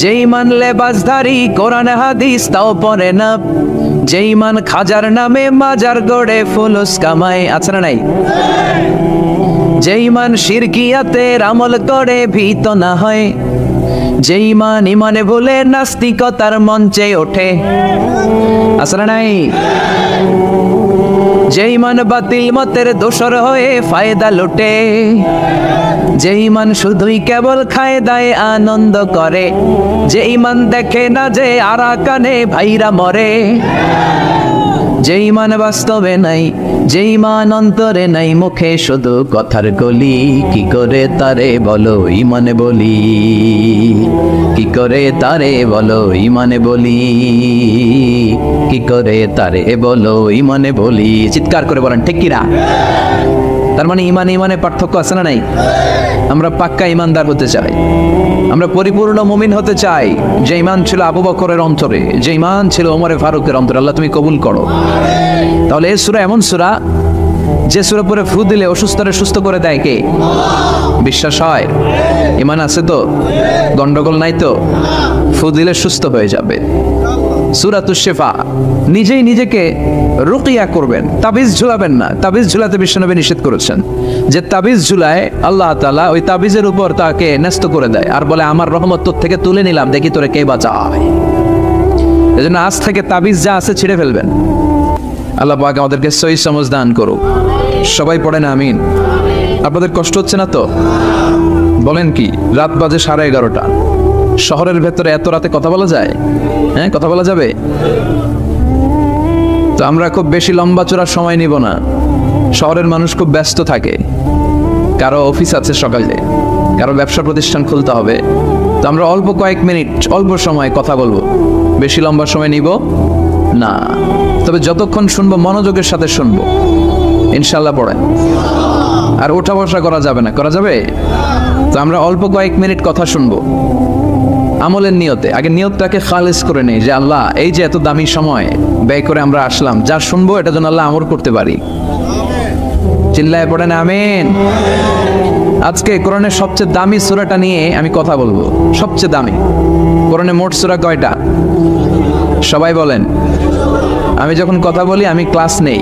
যে ঈমান লেবাসধারী কোরআন হাদিস তাও পড়ে না, যে ঈমান খাজার নামে মাজার গড়ে ফুলুস কামায়, আছে না নাই? যে ঈমান শিরকিয়াতের আমল করে ভীত না হয়, যে ঈমান ঈমানে ভুলে নাস্তিকতার মঞ্চে ওঠে, আছে না নাই? যে ঈমান বাতিল মতের দোসর হয়ে ফায়দা লুটে, যে ঈমান শুধুই কেবল খায় দায় আনন্দ করে, যে ঈমান দেখে না যে আরাকানে ভাইরা মরে, যে ঈমান বাস্তবে নাই, যে ঈমান অন্তরে নাই, মুখে শুধু কথার কলি, কি করে তারে বলো ঈমানে বলি? কি করে তারে বলো ঈমানে বলি? কি করে তারে বলো ঈমানে বলি? চিৎকার করে বলেন ঠিক কিনা? তার মানে ঈমান ঈমানে পার্থক্য আছে না নাই? আমরা পাক্কা ঈমানদার হতে চাই, আমরা পরিপূর্ণ মুমিন হতে চাই। যে ঈমান ছিল আবু বকরের অন্তরে, যে ঈমান ছিল ওমরে ফারুকের অন্তরে, আল্লাহ তুমি কবুল করো। তাহলে এই সূরা এমন সূরা যে সূরা পরে ফু দিলে অসুস্থরে সুস্থ করে দেয় কে? বিশ্বাস হয়? ঈমান আছে তো? গন্ডগোল নাই তো? ফু দিলে সুস্থ হয়ে যাবে। সূরাতুশ শিফা। নিজেই নিজেকে রুকিয়া করবেন, তাবিজ ঝুলাবেন না। তাবিজ ঝুলাতে বিশ্বনবী নিষেধ করেছেন। যে তাবিজ ঝুলায় আল্লাহ তাআলা ওই তাবিজের উপর তাকে ন্যস্ত করে দেয় আর বলে আমার রহমত তোর থেকে তুলে নিলাম, দেখি তোরে কে বাঁচায়। এজন্য আজ থেকে তাবিজ যা আছে ছিঁড়ে ফেলবেন। আল্লাহ পাক আমাদেরকে সহি সমঝ দান করুক। সবাই পড়েন আমিন। আপনাদের কষ্ট হচ্ছে না তো? বলেন কি, রাত বাজে 11:30, শহরের ভেতরে এত রাতে কথা বলা যায়? হ্যাঁ, কথা বলা যাবে? তো আমরা খুব বেশি লম্বা চড়ার সময় নিব না। শহরের মানুষ খুব ব্যস্ত থাকে, কারো অফিস আছে সকালে, কারো ব্যবসা প্রতিষ্ঠান খুলতে হবে। তো আমরা অল্প কয়েক মিনিট, অল্প সময় কথা বলবো, বেশি লম্বা সময় নিব না। তবে যতক্ষণ শুনবো মনোযোগের সাথে শুনবো, ইনশাল্লাহ পড়েন। আর ওঠা বসা করা যাবে না। করা যাবে? তো আমরা অল্প কয়েক মিনিট কথা শুনবো আমলের নিয়তে। আগে নিয়তটাকে খালেস করে নেই যে আল্লাহ, এই যে এত দামি সময় ব্যয় করে আমরা আসলাম, যা শুনবো এটা যেন আল্লাহ আমল করতে পারি। চিল্লায় পড়েন আমিন। আজকে কোরআনের সবচেয়ে দামি সূরাটা নিয়ে আমি কথা বলবো। সবচেয়ে দামি। কোরআনে মোট সূরা কয়টা? সবাই বলেন। আমি যখন কথা বলি আমি ক্লাস নেই।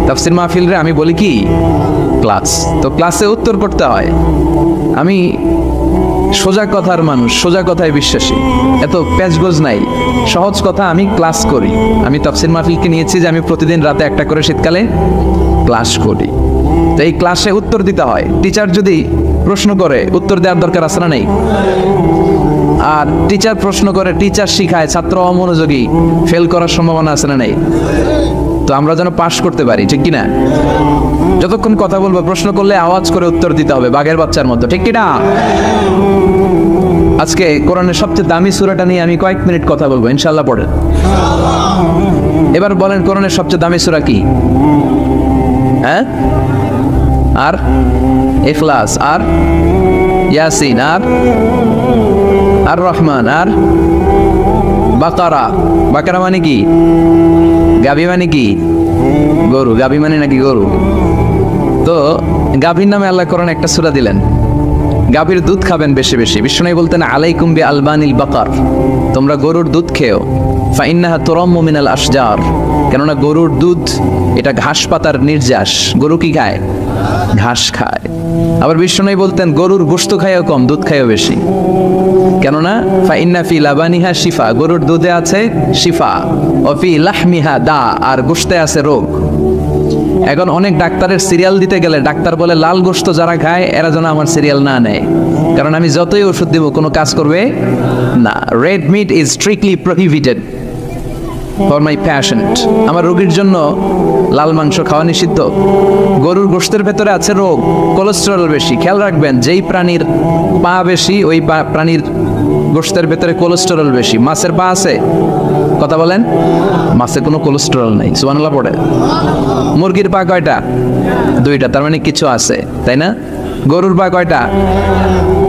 তাফসীর মাহফিলরে আমি বলি কি ক্লাস। তো ক্লাসে উত্তর করতে হয়। আমি সোজা কথার মানুষ, সোজা কথায় বিশ্বাসী, এত প্যাচগোজ নাই, সহজ কথা। আমি ক্লাস করি। আমি তাফসীর মাহফিলকে নিয়েছি যে আমি প্রতিদিন রাতে একটা করে শীতকালে ক্লাস করি। তো এই ক্লাসে উত্তর দিতে হয়। টিচার যদি প্রশ্ন করে উত্তর দেওয়ার দরকার আছে না? নেই। আর টিচার প্রশ্ন করে, টিচার শিখায়, ছাত্র অমনোযোগী, ফেল করার সম্ভাবনা আছে না? নেই। তো আমরা যেন পাস করতে পারি, ঠিক কিনা? যতক্ষণ কথা বলবো, প্রশ্ন করলে আওয়াজ করে উত্তর দিতে হবে, বাঘের বাচ্চার মতো, ঠিক কিনা? আজকে কোরআনের সবচেয়ে দামি সূরাটা নিয়ে আমি কয়েক মিনিট কথা বলবো, ইনশাআল্লাহ পড়েন। এবার বলেন কোরআনের সবচেয়ে দামি সূরা কি? হ্যাঁ? আর ইখলাস, আর ইয়াসিন, আর রহমান, আর বাকারা। বাকারা মানে কি? গাভী মানে কি? গরু। গাভী মানে নাকি গরু? তো গাভীর নামে আল্লাহ কোরআনে একটা সূরা দিলেন। গাভীর দুধ খাবেন বেশি বেশি। বিষ্ণু বলতেন আলাইকুম বি আলবানিল বাকার, তোমরা গরুর দুধ খেও। ফাইন্নাহা তুরাম্মু মিনাল আশজার, কেননা গরুর দুধ এটা ঘাস পাতার নির্যাস। গরু কি খায়? ঘাস খায়। আবার বিষ্ণু বলতেন গরুর গোশত খায়ও কম, দুধ খায়ও বেশি। কেননা ফাইন্না ফি লাবানিহা শিফা, গরুর দুধে আছে শিফা, ও ফি লাহমিহা দা, আর গোশতে আছে রোগ। এখন অনেক ডাক্তারের সিরিয়াল দিতে গেলে ডাক্তার বলে লাল গোশত যারা খায় এরা যেন আমার সিরিয়াল না নেয়, কারণ আমি যতই ওষুধ দিব কোনো কাজ করবে না। Red meat is strictly prohibited for my patient. আমার রোগীর জন্য লাল মাংস খাওয়া নিষিদ্ধ। গরুর গোশতের ভেতরে আছে রোগ, কোলেস্টেরল বেশি। খেয়াল রাখবেন, যেই প্রাণীর পা বেশি ওই প্রাণীর গোশতের ভেতরে কোলেস্টেরল বেশি। মাছের পা আছে? কথা বলেন। মাছে কোনো কোলেস্টেরল নাই, সুবহানাল্লাহ পড়ে। মুরগির পা কয়টা? 2টা, তার মানে কিছু আছে, তাই না? গরুর পা কয়টা?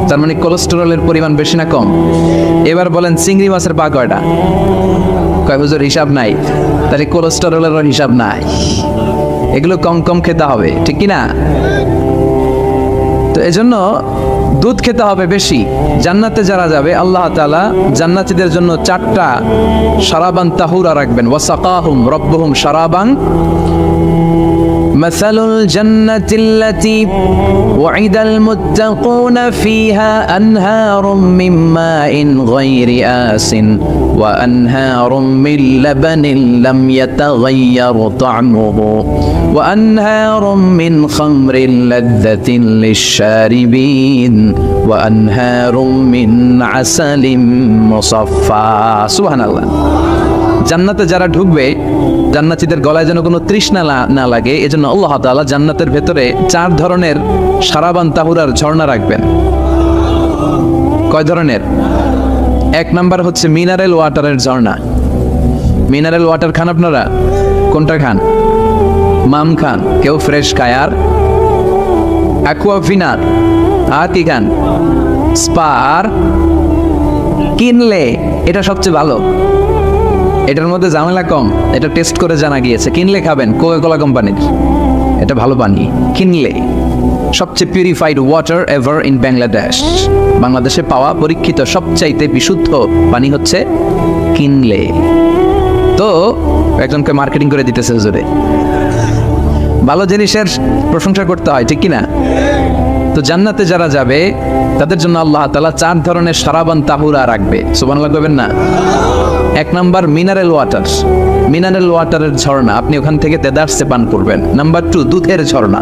তার মানে কোলেস্টেরলের পরিমাণ বেশি না কম? এবার বলেন চিংড়ি মাছের পা কয়টা? কয় হুজুর হিসাব নাই। তাহলে কোলেস্টেরলেরও হিসাব নাই। এগুলো কম কম খেতে হবে, ঠিক কি না? তো এজন্য দুধ খেতে হবে বেশি। জান্নাতে যারা যাবে আল্লাহ তাআলা জান্নাতীদের জন্য 4টা শারাবান তাহুরা রাখবেন। ওয়াসাকাহুম রাব্বুহুম শারাবান مثل الجنة التي وعد المتقون فيها أنهار من ماء غير آس وأنهار من لبن لم يتغير طعمه وأنهار من خمر لذة للشاربين وأنهار من عسل مصفى سبحان الله। জান্নাতে যারা ঢুকবে জান্নাতীদের গলায় যেন কোনো তৃষ্ণা না লাগে, এজন্য আল্লাহ তাআলা জান্নাতের ভেতরে 4 ধরনের শারাবান তাহুরার ঝর্ণা রাখবেন। কয় ধরনের? 1 নাম্বার হচ্ছে মিনারেল ওয়াটারের ঝর্ণা। মিনারেল ওয়াটার খান আপনারা? কোনটা খান? মাম খান, কেউ ফ্রেশ খায়। আর অ্যাকুয়াফিনার, আর কি খান? স্পা। আর কিনলে এটা সবচেয়ে ভালো, এটার মধ্যে ঝামেলা কম, এটা টেস্ট করে জানা গিয়েছে। কিনলে খাবেন কোকা-কোলা কোম্পানির, এটা ভালো পানি। কিনলে সবচেয়ে purified water ever in Bangladesh. বাংলাদেশে পাওয়া পরীক্ষিত সবচাইতে বিশুদ্ধ পানি হচ্ছে কিনলে। তো একজনকে মার্কেটিং করে দিতেছে হুজুরে। ভালো জিনিসের প্রশংসা করতে হয়, ঠিক কিনা? তো জান্নাতে যারা যাবে তাদের জন্য আল্লাহ তাআলা 4 ধরনের সারাবান তাহুরা রাখবে। সুবহানাল্লাহ কইবেন না? 1 নাম্বার মিনারেল ওয়াটার, মিনারেল ওয়াটারের ঝর্ণা, আপনি ওখান থেকে দেদারসে পান করবেন। নাম্বার 2 দুধের ঝর্ণা,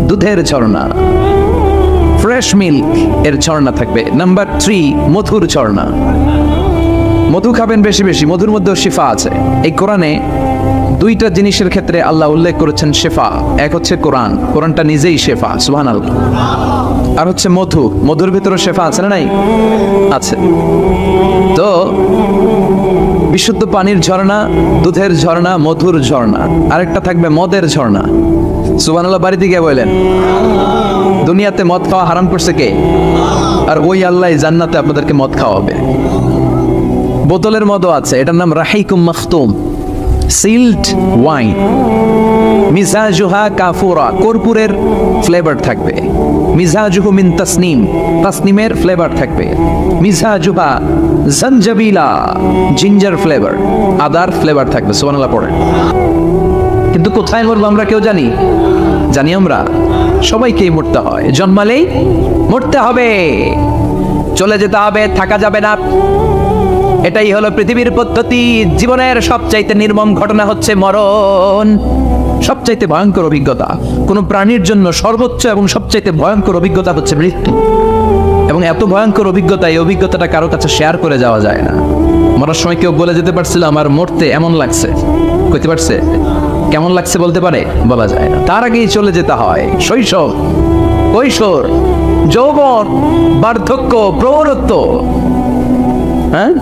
দুধের ঝর্ণা, ফ্রেশ মিল্ক এর ঝর্ণা থাকবে। নাম্বার 3 মধুর ঝর্ণা, মধু খাবেন বেশি বেশি, মধুর মধ্যেও শিফা আছে। এই কোরআনে 2টা জিনিসের ক্ষেত্রে আল্লাহ উল্লেখ করেছেন শিফা। এক হচ্ছে কোরআন, কোরআনটা নিজেই শিফা, সুবহানাল্লাহ। আর হচ্ছে মধু, মধুর ভিতরে শিফা আছে না নাই? আছে। তো বিশুদ্ধ পানির ঝর্ণা, দুধের ঝর্ণা, মধুর ঝর্ণা, আরেকটা থাকবে মদের ঝর্ণা। সুবহানাল্লাহ বাড়িতে গিয়ে বললেন, দুনিয়াতে মদ খাওয়া হারাম করছে কে? আর ওই আল্লাহ জান্নাতে আপনাদেরকে মদ খাওয়াবে। বোতলের মদও আছে, এটার নাম রাহিকুম মাখতুম, সিল্ড ওয়াইন। মিজাজুহা কাফুরা, কর্পূরের ফ্লেভার থাকবে। মিজাজুহু মিন তাসনিম, তাসনিমের ফ্লেভার থাকবে। মিজাজুহা জানজাবিলা, জিঞ্জার ফ্লেভার, আদার ফ্লেভার থাকবে। সুবহানাল্লাহ পড়েন। কিন্তু কোথায় মরবো আমরা কেউ জানি? জানি আমরা? সবাইকেই মরতে হয়, জন্মালেই মরতে হবে, চলে যেতে হবে, থাকা যাবে না। এটাই হলো পৃথিবীর পদ্ধতি। জীবনের সবচাইতে নির্মম ঘটনা হচ্ছে মরণ, সবচাইতে ভয়ঙ্কর অভিজ্ঞতা। কোন প্রাণীর জন্য সর্বোচ্চ এবং সবচাইতে ভয়ঙ্কর অভিজ্ঞতা হচ্ছে মৃত্যু। এবং এত ভয়ঙ্কর অভিজ্ঞতা, এই অভিজ্ঞতাটা কারো কাছে শেয়ার করে যাওয়া যায় না। মরার সময় কেউ বলে যেতে পারছিল আমার মরতে এমন লাগছে, কইতে পারছে? কেমন লাগছে বলতে পারে? বলা যায় না। তার আগেই চলে যেতে হয় শৈশব, কৈশোর, যৌবন, বার্ধক্য, প্রৌঢ়ত্ব, হ্যাঁ,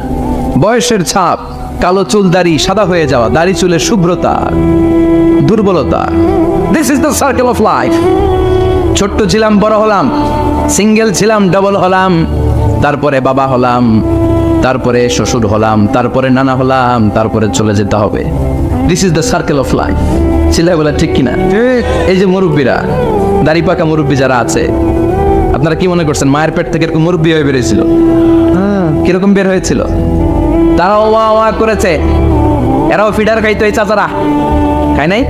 বয়সের ছাপ, কালো চুল দাড়ি সাদা হয়ে যাওয়া, দাড়ি চুলের শুভ্রতা, দুর্বলতা। This is the circle of life. ছোট্ট ছিলাম, বড় হলাম, সিঙ্গেল ছিলাম, ডাবল হলাম, তারপরে বাবা হলাম, তারপরে শ্বশুর হলাম, তারপরে নানা হলাম, তারপরে চলে যেতে হবে। This is the circle of life. ছিলাই বলে ঠিক কিনা? এই যে মুরব্বীরা, দাড়ি পাকা মুরব্বী যারা আছে, আপনারা কি মনে করছেন মায়ের পেট থেকে এরকম মুরব্বী হয়ে বেরিয়েছিল? কিরকম বের হয়েছিল? তারাও ওয়া ওয়া করেছে। এরাও ফিডার খাইতো, এই চাচারা খায় নাই?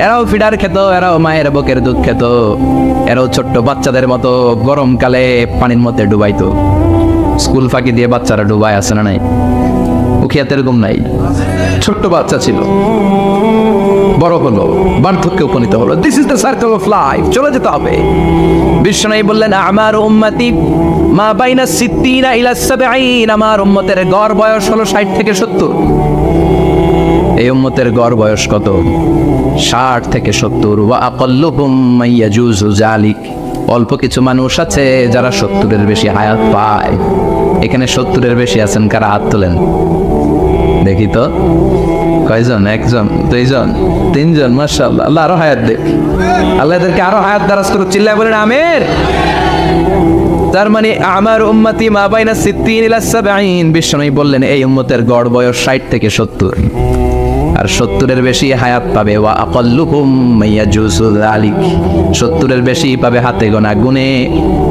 এরাও ফিডার খেত, এরাও মায়ের বুকের দুধ খেত, এরাও ছোট্ট বাচ্চাদের মতো গরমকালে পানির মধ্যে ডুবাইতো। স্কুল ফাঁকি দিয়ে বাচ্চারা ডুবায়, আছে না নাই? উখিয়াতে এরকম নাই? ছোট্ট বাচ্চা ছিল, বড় হলো, বার্ধক্যে উপনীত হলো। This is the circle of life. চলে যেতে হবে। বিশ্বনবী বললেন, আমার উম্মতি মা বাইনা 60 ইলা 70, আমার উম্মতের গড় বয়স হলো 60 থেকে 70। এই উম্মতের গড় বয়স কত? 60 থেকে 70। ওয়া আকাল্লুহুম মাইয়াজুজু যালিক, অল্প কিছু মানুষ আছে যারা 70-এর বেশি হায়াত পায়। এখানে 70-এর বেশি আছেন কারা? হাত তোলেন দেখি তো। কয়জন? 1 জন, 2 জন, 3 জন? মাশাআল্লাহ, আল্লাহ আরো হায়াত দেখ। আল্লাহ এদেরকে আরো হায়াত দারাজ করুক। চিল্লায় বলেন আমির। তার মানে আমার উম্মতি মা বাইনা 60 ইলা 70। বিশ্বনবী বললেন এই উম্মতের গড় বয়স 60 থেকে 70, আর 70-এর বেশি হায়াত পাবে। ওয়া আকাল্লুহুম মাইয়াজুজু যালিক, 70-এর বেশি পাবে হাতে গোনা, গুনে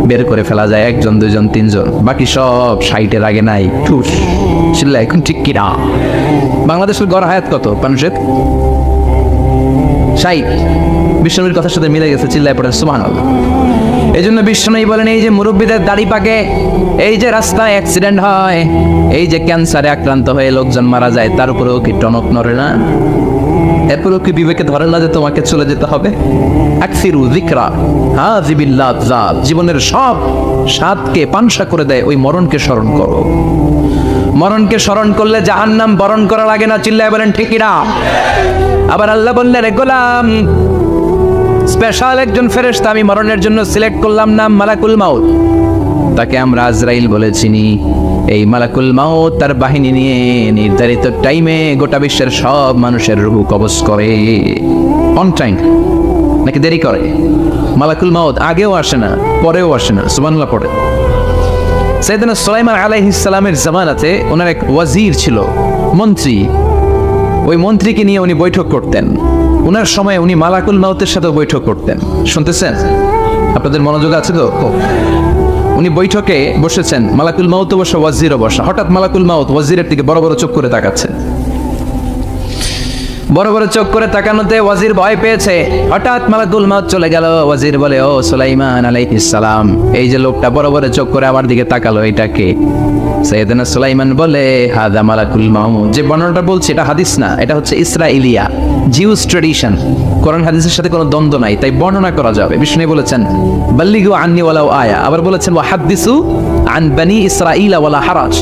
বের করে ফেলা যায় 1 জন, 2 জন, 3 জন। বাকি সব 60-এর আগে নাই। ঠুস চিল্লায় এখন ঠিক কিনা? বাংলাদেশের গড় হায়াত কত মানুষের? 60। বিশ্বনবীর কথার সাথে মিলে গেছে। চিল্লায় পড়েন সুবহানাল্লাহ। এই জন্য বিশ্বনবী বলেন, এই যে মুরব্বীদের দাড়ি পাকে, এই যে রাস্তায় অ্যাক্সিডেন্ট হয়, এই যে ক্যান্সারে আক্রান্ত হয়ে লোকজন মারা যায়, তার উপরেও কি টনক নড়ে না? এরপরেও কি বিবেকে ধরে না যে তোমাকে চলে যেতে হবে? আকসিরু যিকরা হাযিবিল লাযযাত, জীবনের সব স্বাদকে পানসা করে দেয় ওই মরণকে স্মরণ করো। মরণকে স্মরণ করলে জাহান্নাম বরণ করা লাগে না। চিল্লায় বলেন ঠিক কিনা? আবার আল্লাহ বললেন, গোলাম, স্পেশাল একজন ফেরেশতা আমি মরণের জন্য সিলেক্ট করলাম, নাম মালাকুল মাউত। তাকে আমরা আজরাইল বলে চিনি। এই মালাকুল মাউত তার বাহিনী নিয়ে নির্ধারিত টাইমে গোটা বিশ্বের সব মানুষের রূহ কবজ করে। অন টাইম নাকি দেরি করে? মালাকুল মাউত আগেও আসে না, পরেও আসে না। সুবহানাল্লাহ পড়ে। সাইয়েদনা সুলাইমান আলাইহিস সালামের জামানাতে ওনার এক ওয়াজির ছিল, মন্ত্রী। ওই মন্ত্রীকে নিয়ে উনি বৈঠক করতেন। ওনার সময় উনি মালাকুল মাউতের সাথে বৈঠক করতেন। শুনতেছেন? আপনাদের মনোযোগ আছে তো? উনি বৈঠকে বসেছেন, মালাকুল মাউত বসা, ওয়াজিরও বসা। হঠাৎ মালাকুল মাউত ওয়াজিরের দিকে বড় বড় চোখ করে তাকাচ্ছে। বড় বড় চোখ করে তাকানোতে ওয়াজির ভয় পেয়েছে। হঠাৎ মালাকুল মাউত চলে গেল। ওয়াজির বলে, ও সুলাইমান আলাইহিস সালাম, এই যে লোকটা বড় বড় চোখ করে আমার দিকে তাকালো, এটা কে? সাইয়েদনা সুলাইমান বলে, হাদা মালাকুল মাউত। যে বর্ণনাটা বলছি এটা হাদিস না, এটা হচ্ছে ইসরাইলিয়া, জিউস ট্র্যাডিশন। কোরআন হাদিসের সাথে কোনো দ্বন্দ্ব নাই, তাই বর্ণনা করা যাবে। বিষ্ণু বলেছেন, বাল্লিগু আন্নি ওয়ালাউ আয়া। আবার বলেছেন, ওয়া হাদিসু আন বনি ইসরাঈল ওয়ালা হারাজ।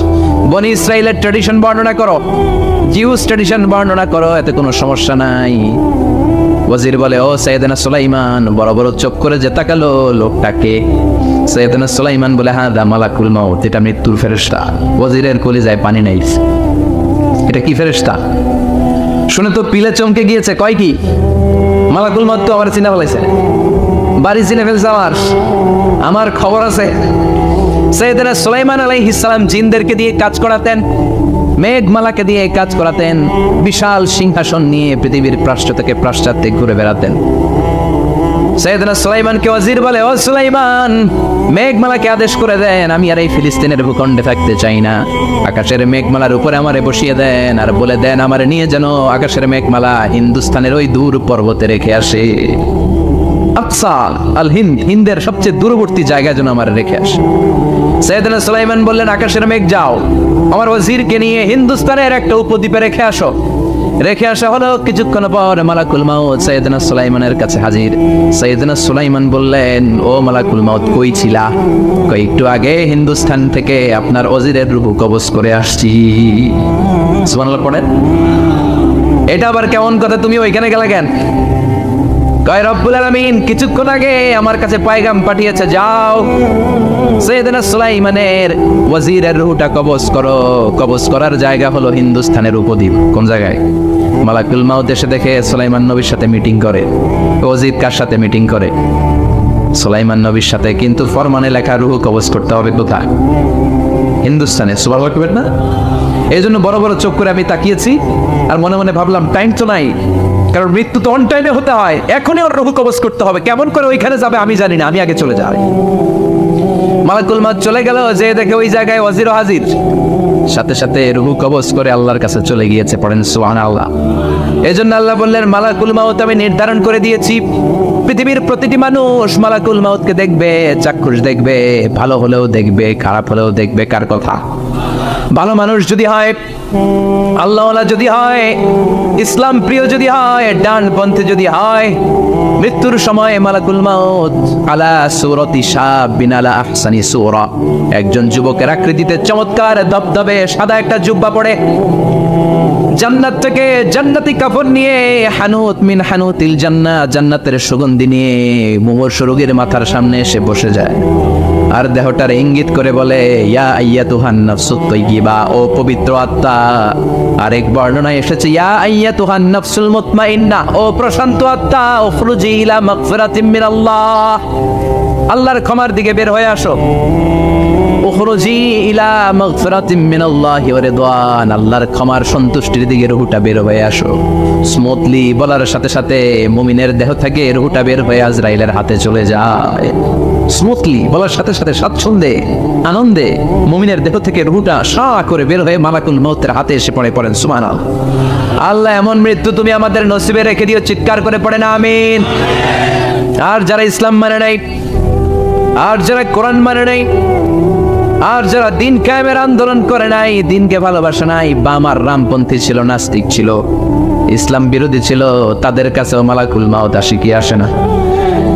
বনি ইসরাইলের ট্র্যাডিশন বর্ণনা করো, জিউস ট্র্যাডিশন বর্ণনা করো, এতে কোনো সমস্যা নাই। ওয়াজির বলে, ও সাইয়েদনা সুলাইমান, বড় বড় চোখ করে যে তাকালো লোকটাকে? সাইয়েদনা সুলাইমান বলে, হাদা মালাকুল মাউত, এটা মৃত্যুর ফেরেশতা। ওয়াজিরের কলিজায় পানি নাই। এটা কি ফেরেশতা? শুনে তো পিলে চমকে গিয়েছে। কয় কি? মালাকুল মাউত তো আমার চিনা ফেলাইছে, বাড়ি চিনে ফেলছে আমার খবর আছে। সাইয়েদনা সুলাইমান আলাইহিস সালাম জিনদেরকে দিয়ে কাজ করাতেন, মেঘমালাকে দিয়ে কাজ করাতেন, বিশাল সিংহাসন নিয়ে পৃথিবীর প্রাচ্য থেকে পাশ্চাত্যে ঘুরে বেড়াতেন। সাইয়েদনা সুলাইমানকে ওয়াজির বলে, ও সুলাইমান, মেঘমালাকে আদেশ করে দেন, আমি আর এই ফিলিস্তিনের ভূখণ্ডে থাকতে চাই না। আকাশের মেঘমালার উপরে আমারে বসিয়ে দেন, আর বলে দেন আমারে নিয়ে যেন আকাশের মেঘমালা হিন্দুস্তানের ওই দূর পর্বতে রেখে আসে। আকসা আল হিন্দ, হিন্দের সবচেয়ে দূরবর্তী জায়গায় যেন আমার রেখে আসে। সাইয়েদনা সুলাইমান বললেন, আকাশের মেঘ যাও, আমার ওয়াজিরকে নিয়ে হিন্দুস্তানের একটা উপদ্বীপে রেখে আসো। রেখে আসা হলো। কিছুক্ষণ পর মালাকুল মাউত সাইয়েদনা সুলাইমানের কাছে হাজির। সাইয়েদনা সুলাইমান বললেন, ও মালাকুল মাউত, কই ছিলা? কই, একটু আগে হিন্দুস্তান থেকে আপনার ওয়াজিরের রূহ কবজ করে আসছি। সুবহানাল্লাহ পড়েন। এটা আবার কেমন কথা, তুমি ওইখানে গেলে কেন? কয়, রব্বুল আলামিন কিছুক্ষণ আগে আমার কাছে পায়গাম পাঠিয়েছে, যাও সাইয়েদনা সুলাইমানের ওয়াজিরের রূহটা কবজ করো। কবজ করার জায়গা হলো হিন্দুস্তানের উপদ্বীপ। কোন জায়গায়? মালাকুল মাউত এসে দেখে সুলাইমান নবীর সাথে মিটিং করে। ওয়াজির কার সাথে মিটিং করে? সুলাইমান নবীর সাথে। কিন্তু ফরমানে লেখা রূহ কবজ করতে হবে কোথায়? হিন্দুস্তানে। সুবহানাল্লাহ কইবেন না? এই জন্য বড় বড় চোখ করে আমি তাকিয়েছি, আর মনে মনে ভাবলাম টাইম তো নাই, কারণ মৃত্যু তো অন টাইমে হতে হয়, এখনই ওর রূহ কবজ করতে হবে। কেমন করে ওইখানে যাবে আমি জানি না, আমি আগে চলে যাই। মালাকুল মাউত চলে গেল, যে দেখে ওই জায়গায় ওয়াজির হাজির। সাথে সাথে রূহ কবজ করে আল্লাহর কাছে চলে গিয়েছে। পড়েন সুবহানাল্লাহ। এজন্য আল্লাহ বললেন, মালাকুল মাউত আমি নির্ধারণ করে দিয়েছি, পৃথিবীর প্রতিটি মানুষ মালাকুল মাউতকে দেখবে, চাক্ষুষ দেখবে, ভালো হলেও দেখবে, খারাপ হলেও দেখবে। কার কথা? ভালো মানুষ যদি হয়, আল্লাহওয়ালা যদি হয়, ইসলাম প্রিয় যদি হয়, ডানপন্থী যদি হয়, মৃত্যুর সময় মালাকুল মাউত আলা সূরাতি শাবিন আলা আহসানি সূরা, একজন যুবকের আকৃতিতে চমৎকার দবদবে সাদা একটা জুব্বা পরে, জান্নাত থেকে জান্নাতি কাফন নিয়ে, হানুত মিন হানুতিল জান্নাহ, জান্নাতের সুগন্ধি নিয়ে মুমূর্ষু রোগীর মাথার সামনে এসে বসে যায়। আর দেহটার ইঙ্গিত করে বলে, ইয়া আইয়াতুহান নাফসুত তাইয়্যিবা, ও পবিত্র আত্মা। আরেক বর্ণনায় এসেছে, ইয়া আইয়াতুহান নাফসুল মুতমাইন্নাহ, ও প্রশান্ত আত্মা, উখরুজি ইলা মাগফিরাতিম মিনাল্লাহ, আল্লাহর ক্ষমার দিকে বের হয়ে আসো। উখরুজি ইলা মাগফিরাতিম মিনাল্লাহি ওয়া রিদওয়ান, আল্লাহর ক্ষমার সন্তুষ্টির দিকে রূহটা বের হয়ে আসো। স্মুথলি বলার সাথে সাথে মুমিনের দেহ থেকে রূহটা বের হয়ে আজরাইলের হাতে চলে যায়। স্মুথলি বলার সাথে সাথে স্বাচ্ছন্দ্যে আনন্দে মুমিনের দেহ থেকে রূহটা সা করে বের হয়ে মালাকুল মাউতের হাতে এসে পড়ে। পড়েন সুবহানাল্লাহ। আল্লাহ এমন মৃত্যু তুমি আমাদের নসিবে রেখে দিও, চিৎকার করে পড়েন আমিন। আর যারা ইসলাম মানে নাই, আর যারা কোরআন মানে নাই, আর যারা দিন কায়েমের আন্দোলন করে নাই, দিনকে ভালোবাসে নাই, বাম আর রামপন্থী ছিল, নাস্তিক ছিল, ইসলাম বিরোধী ছিল, তাদের কাছেও মালাকুল মাউত আসে কি আসে না?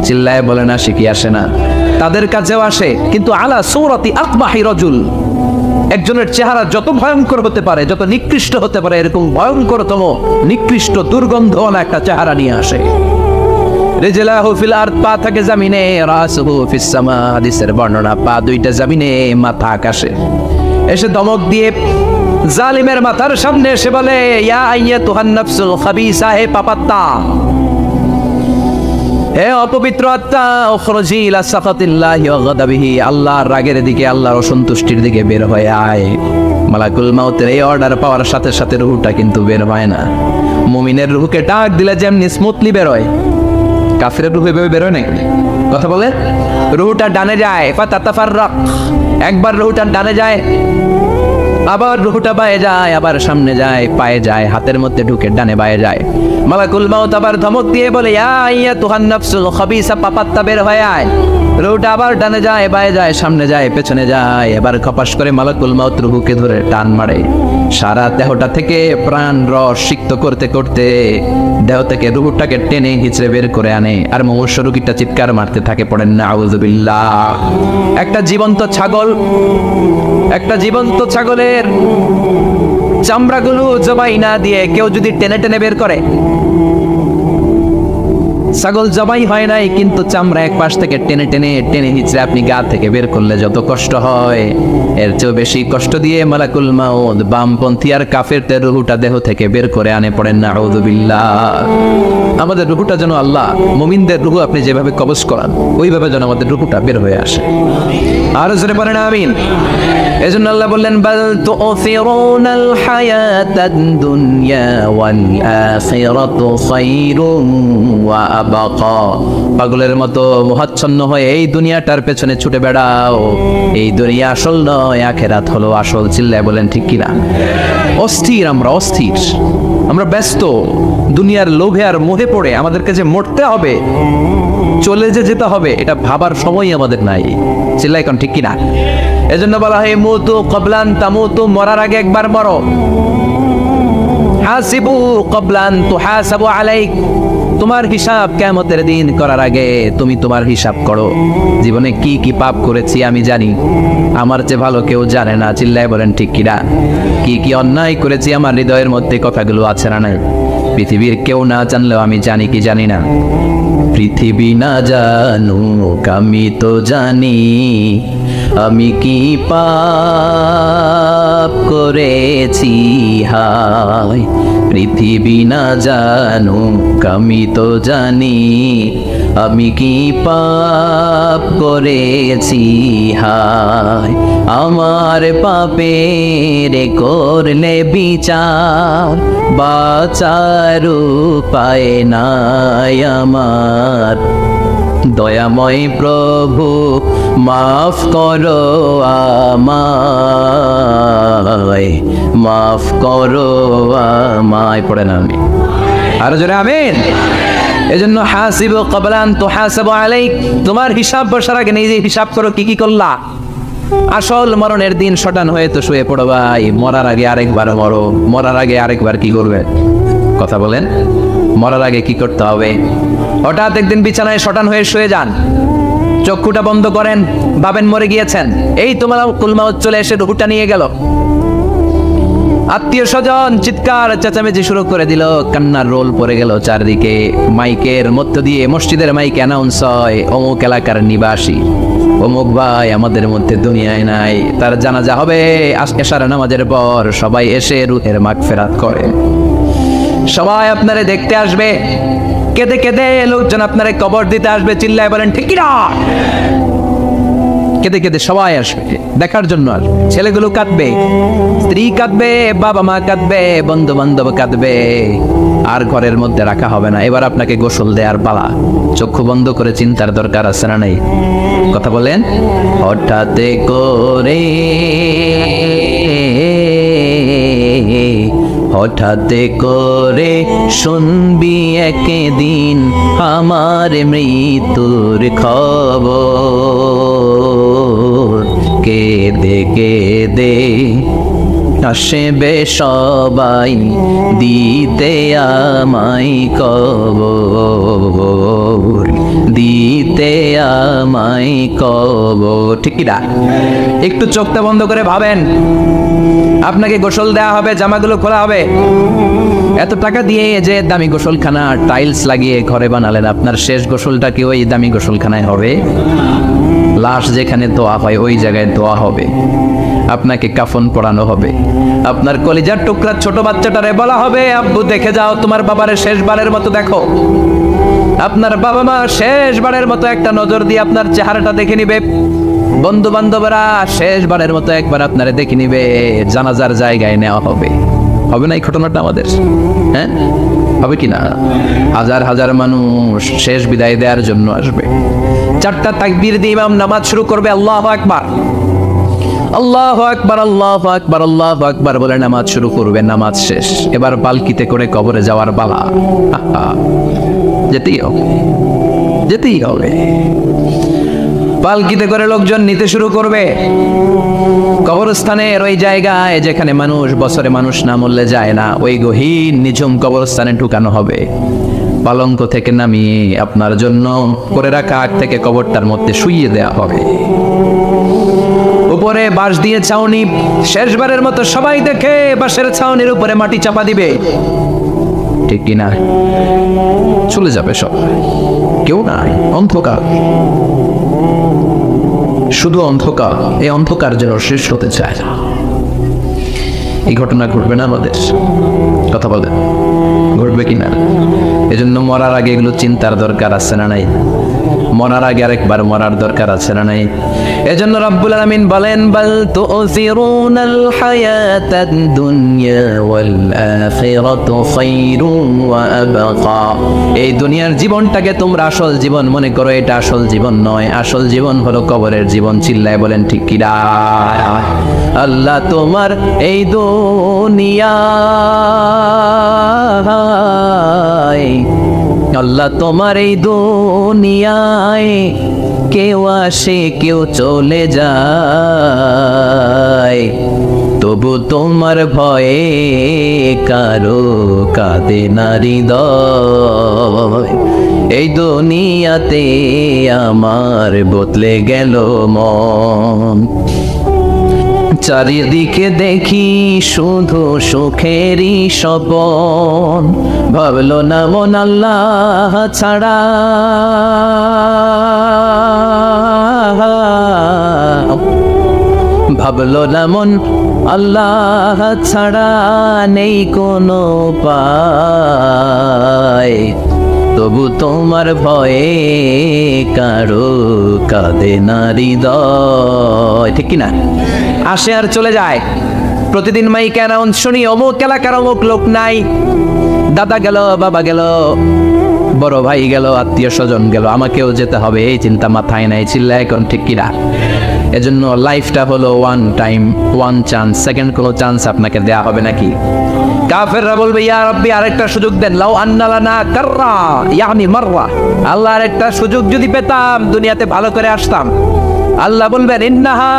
চিল্লায় বলেন, আসে কি আসে না? তাদের কাছেও আসে, কিন্তু আলা সূরাতি আকবাহি রাজুল, একজনের চেহারা যত ভয়ঙ্কর হতে পারে, যত নিকৃষ্ট হতে পারে, এরকম ভয়ঙ্করতম নিকৃষ্ট দুর্গন্ধওয়ালা একটা চেহারা নিয়ে আসে। রিজলাহু ফিল আরদ, পা থাকে জমিনে, রাসুহু ফিস সামা, হাদিসের বর্ণনা, পা দুইটা জমিনে, মাথা আকাশে। এসে দমক দিয়ে জালিমের মাথার সামনে এসে বলে, ইয়া আইয়াতুহান নাফসুল খাবিসা, হে পাপাত্তা, হে অপবিত্র আত্মা, উখরুজি ইলা সাখাতিল্লাহি ওয়া গাদাবিহি, আল্লাহর রাগের দিকে, আল্লাহর অসন্তুষ্টির দিকে বের হয়ে আয়। মালাকুল মাউতের এই অর্ডার পাওয়ার সাথে সাথে রূহটা কিন্তু বের হয় না। মুমিনের রূহকে ডাক দিলে যেমনি স্মুথলি বের হয়, কাফিরের রূহ এভাবে বের হয় না। কথা বলে, রূহটা ডানে যায়, ফাতাতাফাররাক, একবার রূহটা ডানে যায়, আবার রুহটা বায়ে যায়, আবার সামনে যায়, পায়ে যায়, হাতের মধ্যে ঢুকে ডানে বায়ে যায়। মালাকুল মাউত আবার ধমক দিয়ে বলে, ইয়া আইয়াতুহান নাফসুল খাবিসা, পাপাত্তা বের হয়ে আয়। রুহটা আবার ডানে যায়, বায়ে যায়, সামনে যায়, পেছনে যায়। এবার খপাস করে মালাকুল মাউত রুহুকে ধরে টান মারে। সারা দেহটা থেকে প্রাণ রস সিক্ত করতে করতে দেহ থেকে রুহটাকে টেনে হিচড়ে বের করে আনে। আর মুমূর্ষু রোগীটা চিৎকার মারতে থাকে, পড়েন না আউযুবিল্লাহ। একটা জীবন্ত ছাগলের চামড়াগুলো জবাই না দিয়ে কেউ যদি টেনে টেনে বের করে, ছাগল জবাই হয় নাই কিন্তু চামড়া এক পাশ থেকে টেনে টেনে টেনে হিচড়ে আপনি গা থেকে বের করলে যত কষ্ট হয়, এর চেয়েও বেশি কষ্ট দিয়ে মালাকুল মাউত বামপন্থী আর কাফেরদের রুহুটা দেহ থেকে বের করে আনে। পড়েন না আউযুবিল্লাহ। আমাদের রুহুটা যেন আল্লাহ, মুমিনদের রুহু আপনি যেভাবে কবজ করান ওইভাবে যেন আমাদের রুহুটা বের হয়ে আসে। আর জোরে পড়েন আমিন। এজন্য আল্লাহ বললেন, বাল তুফিরুনাল হায়াতাদ দুনিয়া ওয়াল আখিরাতু খায়রুন ওয়া আবাকা। পাগলের মতো মোহাচ্ছন্ন হয়ে এই দুনিয়াটার পেছনে ছুটে বেড়াও। এই দুনিয়া আসল নয়, আখিরাত হলো আসল। চিল্লায় বলেন ঠিক কিনা? অস্থির, আমরা ব্যস্ত দুনিয়ার লোভে আর মোহে পড়ে আমাদেরকে যে মরতে হবে, চলে যেতে হবে, এটা ভাবার সময় আমাদের নাই। চিল্লাই কোন ঠিক কিনা? এজন্য বলা হয় মুতু ক্বাবলান তামুতু, মরার আগে একবার মরো। হাসিবু ক্বাবলান তুহাসাবু আলাইক, তোমার হিসাব কিয়ামতের দিন করার আগে তুমি তোমার হিসাব করো। জীবনে কি কি পাপ করেছি আমি জানি, আমার চেয়ে ভালো কেউ জানে না। চিল্লায় বলেন ঠিক কিনা? কি কি অন্যায় করেছি আমার হৃদয়ের মধ্যে কথাগুলো আছে না নাই? পৃথিবীর কেউ না জানলেও আমি জানি কি জানি না? পৃথিবী না জানুক আমি তো জানি, আমি কি পাপ করেছি হায়। পৃথিবী না জানুক আমি তো জানি, আমি কি পাপ করেছি হায়। আমার পাপের করলে বিচার, বাঁচার উপায় নাই আমার। দয়াময় প্রভু মাফ করো আমায়, মাফ করো আমায়। পড়ে না আমি আরো জোরে আমিন। এজন্য হাসিবু ক্বাবলান তুহাসাবু আলাইক, তোমার হিসাব বসার আগে নিজে হিসাব করো কি কি করলা। আসল মরণের দিন শটান হয়ে তো শুয়ে পড়ো ভাই। মরার আগে আরেকবার মরো। মরার আগে আরেকবার কি করবে? কথা বলেন, মরার আগে কি করতে হবে? হঠাৎ একদিন বিছানায় শটান হয়ে শুয়ে যান, চক্ষুটা বন্ধ করেন, ভাবেন মরে গিয়েছেন। এই তোমার কুলমাউত চলে এসে রুহুটা নিয়ে গেল। আত্মীয় স্বজন চিৎকার চেঁচামেচি শুরু করে দিল, কান্নার রোল পড়ে গেল চারদিকে। মাইকের মধ্য দিয়ে, মসজিদের মাইকে অ্যানাউন্স হয়, অমুক এলাকার নিবাসী অমুক ভাই আমাদের মধ্যে দুনিয়ায় নাই, তার জানাজা হবে এশার নামাজের পর। সবাই এসে রুহের মাগফিরাত করে। সবাই আপনারে দেখতে আসবে, কেঁদে কেঁদে লোকজন আপনারে কবর দিতে আসবে। চিল্লায় বলেন ঠিক কিনা? কেঁদে কেঁদে সবাই আসবে, দেখার জন্য আসবে। ছেলেগুলো কাঁদবে, স্ত্রী কাঁদবে, বাবা মা কাঁদবে, বন্ধু বান্ধব কাঁদবে। আর ঘরের মধ্যে রাখা হবে না। এবার আপনাকে গোসল দেয়ার পালা। চক্ষু বন্ধ করে চিন্তার দরকার আছে না নাই? কথা বলেন। হঠাৎ করে, হঠাৎ করে শুনবি একদিন আমার মৃত্যুর খবর। কেঁদে কেঁদে আসবে সবাই দিতে আমায় কবর, দিতে আমায় কবর। ঠিক কি না? একটু চোখটা বন্ধ করে ভাবেন, আপনাকে গোসল দেওয়া হবে, জামাগুলো খোলা হবে। এত টাকা দিয়ে যে দামি গোসলখানা টাইলস লাগিয়ে ঘরে বানালেন, আপনার শেষ গোসলটা কি ওই দামি গোসলখানায় হবে? লাশ যেখানে দোয়া হয় ওই জায়গায় দোয়া হবে। আপনাকে কাফন পরানো হবে। আপনার কলিজার টুকরা ছোট বাচ্চাটারে বলা হবে, আব্বু দেখে যাও তোমার বাবারে শেষবারের মতো দেখো। আপনার বাবা মা শেষবারের মতো একটা নজর দিয়ে আপনার চেহারাটা দেখে নিবে। বন্ধু বান্ধবরা শেষবারের মতো একবার আপনারে দেখে নিবে। জানাজার জায়গায় নেওয়া হবে। হবে না এই ঘটনাটা আমাদের? হ্যাঁ, হবে কি না? হাজার হাজার মানুষ শেষ বিদায় দেওয়ার জন্য আসবে। 4টা তাকবীর দিয়ে ইমাম নামাজ শুরু করবে, আল্লাহু আকবার, আল্লাহু আকবার, আল্লাহু আকবার, আল্লাহু আকবার বলে নামাজ শুরু করবে। নামাজ শেষ, এবার পালকিতে করে কবরে যাওয়ার পালা। যেতেই হবে, যেতেই হবে। পালকিতে করে লোকজন নিতে শুরু করবে কবরস্থানের ওই জায়গায় যেখানে মানুষ বছরে মানুষ না মরলে যায় না, ওই গহীন নিঝুম কবরস্থানে ঢুকানো হবে। পালঙ্ক থেকে নামিয়ে আপনার জন্য করে রাখা আগ থেকে কবরটার মধ্যে শুইয়ে দেয়া হবে। উপরে বাঁশ দিয়ে ছাউনি, শেষবারের মতো সবাই দেখে বাঁশের ছাউনির উপরে মাটি চাপা দিবে, ঠিক কিনা? চলে যাবে সব, কেউ নাই, অন্ধকার, শুধু অন্ধকার। এই অন্ধকার যেন শেষ হতে চায় না। এই ঘটনা ঘটবে না আমাদের? কথা বলেন, ঘটবে কিনা? এজন্য মরার আগে এগুলো চিন্তার দরকার আছে না নাই? মরার আগে আরেকবার মরার দরকার আছে না নাই? এজন্য রব্বুল আলামিন বলেন, বাল তুসিরুনাল হায়াতাদ দুনিয়া ওয়াল আখিরাতু খায়রুন ওয়া আবকা। এই দুনিয়ার জীবনটাকে তোমরা আসল জীবন মনে করো, এটা আসল জীবন নয়। আসল জীবন হলো কবরের জীবন। চিল্লায় বলেন ঠিক কি না? আল্লাহ তোমার এই দুনিয়া, আল্লাহ তোমার এই দুনিয়ায় কেউ আসে কেউ চলে যায়, তবু তোমার ভয়ে কারো কাঁদে না হৃদয়। এই দুনিয়াতে আমার বদলে গেল মন, চারিদিকে দেখি শুধু সুখেরই স্বপন। ভাবলো না মন আল্লাহ ছাড়া, ভাবলো না মন আল্লাহ ছাড়া নেই কোনো উপায়, তবু তোমার ভয়ে কারো কাঁদে না হৃদয়। ঠিক কিনা? আসে আর চলে যায়। প্রতিদিন মাইক অ্যানাউন্স শুনি, অমুক এলাকার অমুক লোক নাই, দাদা গেল, বাবা গেল, বড় ভাই গেল, আত্মীয় স্বজন গেল, আমাকেও যেতে হবে, এই চিন্তা মাথায় নাই। চিল্লা এখন ঠিক কিনা? এজন্য লাইফটা হলো one time, one chance, second কোনো চান্স আপনাকে দেয়া হবে নাকি? কাফেররা বলবে, ইয়া রাব্বি আরেকটা সুযোগ দেন, লাউ আন্না লানা কাররা ইয়ানি মাররা, আল্লাহ আরেকটা সুযোগ যদি পেতাম দুনিয়াতে ভালো করে আসতাম। আল্লাহ বলবেন, ইন্নাহা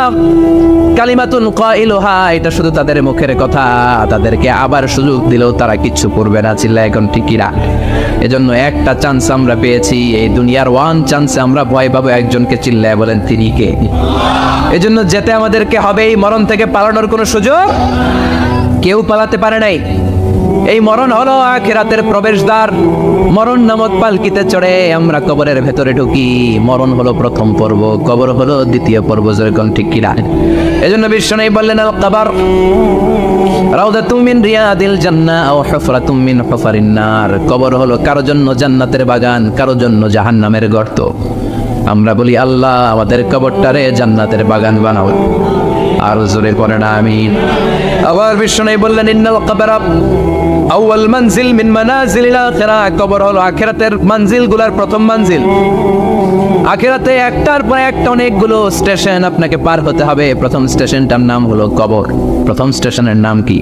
কালিমাতুন কাইলুহা, এটা শুধু তাদের মুখের কথা, তাদেরকে আবার সুযোগ দিলেও তারা কিচ্ছু করবে না। চিল্লা এখন ঠিক কিনা? এজন্য একটা চান্স আমরা পেয়েছি, এই দুনিয়ার ওয়ান চান্সে আমরা ভয় পাবো একজনকে। চিল্লায় বলেন তিনি কে? এজন্য যেতে আমাদেরকে হবে। এই মরণ থেকে পালানোর কোনো সুযোগ কেউ পালাতে পারে নাই। এই মরণ হলো আখিরাতের প্রবেশদ্বার। মরণ নামক পালকিতে চড়ে আমরা কবরের ভেতরে ঢুকি। মরণ হলো প্রথম পর্ব, কবর হলো দ্বিতীয় পর্ব। যেরকম ঠিক কিনা? এজন্য বিশ্বনবী বললেন, আল কবর রাউদাতুম মিন রিয়াদিল জান্নাহ আও হুফরাতুম মিন হুফারিন নার। কবর হলো কারো জন্য জান্নাতের বাগান, কারো জন্য জাহান্নামের গর্ত। আমরা বলি, আল্লাহ আমাদের কবরটারে জান্নাতের বাগান বানাও। আর জোরে পড়ে না আমিন। আবার বিশ্বনবী বললেন, ইন্নাল কবরা আউয়াল মানজিল মিন মানাজিলিল আখিরাহ। কবর হলো আখিরাতের মানজিলগুলোর প্রথম মানজিল। আখিরাতে একটার পর একটা অনেকগুলো স্টেশন আপনাকে পার হতে হবে। প্রথম স্টেশনটার নাম হলো কবর। প্রথম স্টেশনের নাম কি?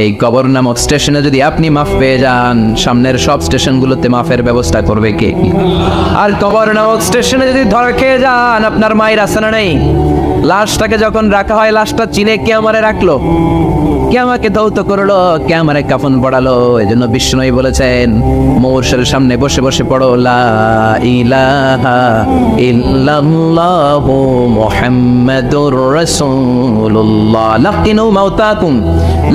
এই কবর নামক স্টেশনে যদি আপনি মাফ পেয়ে যান, সামনের সব স্টেশনগুলোতে মাফের ব্যবস্থা করবে কে? আর কবর নামক স্টেশনে যদি ধরা খেয়ে যান, আপনার মায়ের আসানা নেই। লাশটাকে যখন রাখা হয়, লাশটা চিনে কে আমারে রাখলো, কে আমাকে ধৌত করলো, কে আমারে কাফন পড়ালো। এজন্য বিষ্ণুই বলেছেন, মৌরশের সামনে বসে বসে পড়ো, লা ইলাহা ইল্লাল্লাহু মুহাম্মাদুর রাসূলুল্লাহ। লাকিনু মাউতাকুম,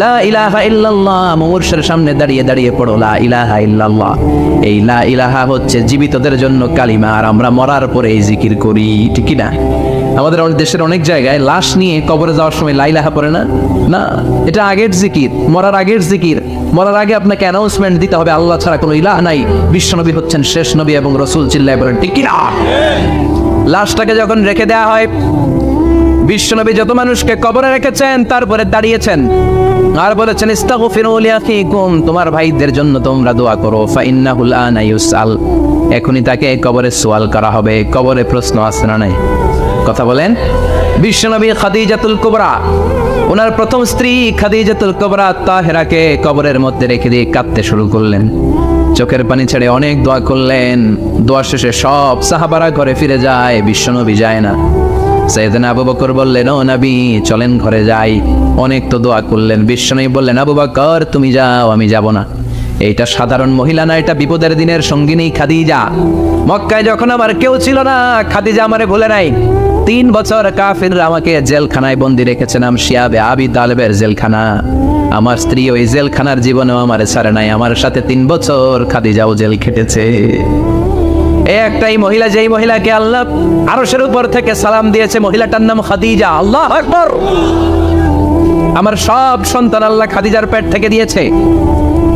লা ইলাহা ইল্লাল্লাহ। মৌরশের সামনে দাঁড়িয়ে দাঁড়িয়ে পড়ো, লা ইলাহা ইল্লাল্লাহ। এই লা ইলাহা হচ্ছে জীবিতদের জন্য কালিমা, আর আমরা মরার পরে এই জিকির করি। ঠিক না? আমাদের দেশের অনেক জায়গায় লাশ নিয়ে কবরে যাওয়ার সময় লা ইলাহা পড়ে না। না, এটা আগের জিকির, মরার আগের জিকির। মরার আগে আপনাকে অ্যানাউন্সমেন্ট দিতে হবে, আল্লাহ ছাড়া কোনো ইলাহ নাই, বিশ্বনবী হচ্ছেন শেষ নবী এবং রাসূল। চিল্লায় বলেন ঠিক কি না? লাশটাকে যখন রেখে দেয়া হয়, বিশ্বনবী যত মানুষকে কবরে রেখেছেন তারপরে দাঁড়িয়েছেন আর বলেছেন, ইস্তাগফিরু লিআখিকুম, তোমার ভাইদের জন্য তোমরা দোয়া করো। ফাইন্নাহুল আনা ইউসআল, এখনই তাকে কবরে সওয়াল করা হবে। কবরে প্রশ্ন আছে না নাই? কথা বলেন। বিশ্বনবী খাদিজাতুল কুবরা, ওনার প্রথম স্ত্রী খাদিজাতুল কুবরা তাহেরাকে কবরের মধ্যে রেখে দিয়ে কাঁদতে শুরু করলেন, চোখের পানি ছেড়ে অনেক দোয়া করলেন। দোয়া শেষে সব সাহাবারা ঘরে ফিরে যায়, বিশ্বনবী যায় না। সাইয়েদনা আবু বকর বললেন, ও নবী চলেন ঘরে যাই। অনেক তো দোয়া করলেন, বিশ্বনবী বললেন, আবু বকর তুমি যাও, আমি যাব না। এইটা সাধারণ মহিলা না, এটা বিপদের দিনের সঙ্গিনী খাদিজা। মক্কায় যখন আমার কেউ ছিল না, খাদিজা আমারে ভুলে নাই। 3 বছর কাফিররা আমাকে জেলখানায় বন্দি রেখেছে, নাম শিয়াবে আবি তালেবের জেলখানা। আমার স্ত্রী ওই জেলখানার জীবনেও আমারে ছাড়ে নাই, আমার সাথে 3 বছর খাদিজাও জেল খেটেছে। একটাই মহিলা, যেই মহিলাকে আল্লাহ আরশের উপর থেকে সালাম দিয়েছে, মহিলাটার নাম খাদিজা। আল্লাহু আকবার। আমার সব সন্তান আল্লাহ খাদিজার পেট থেকে দিয়েছে।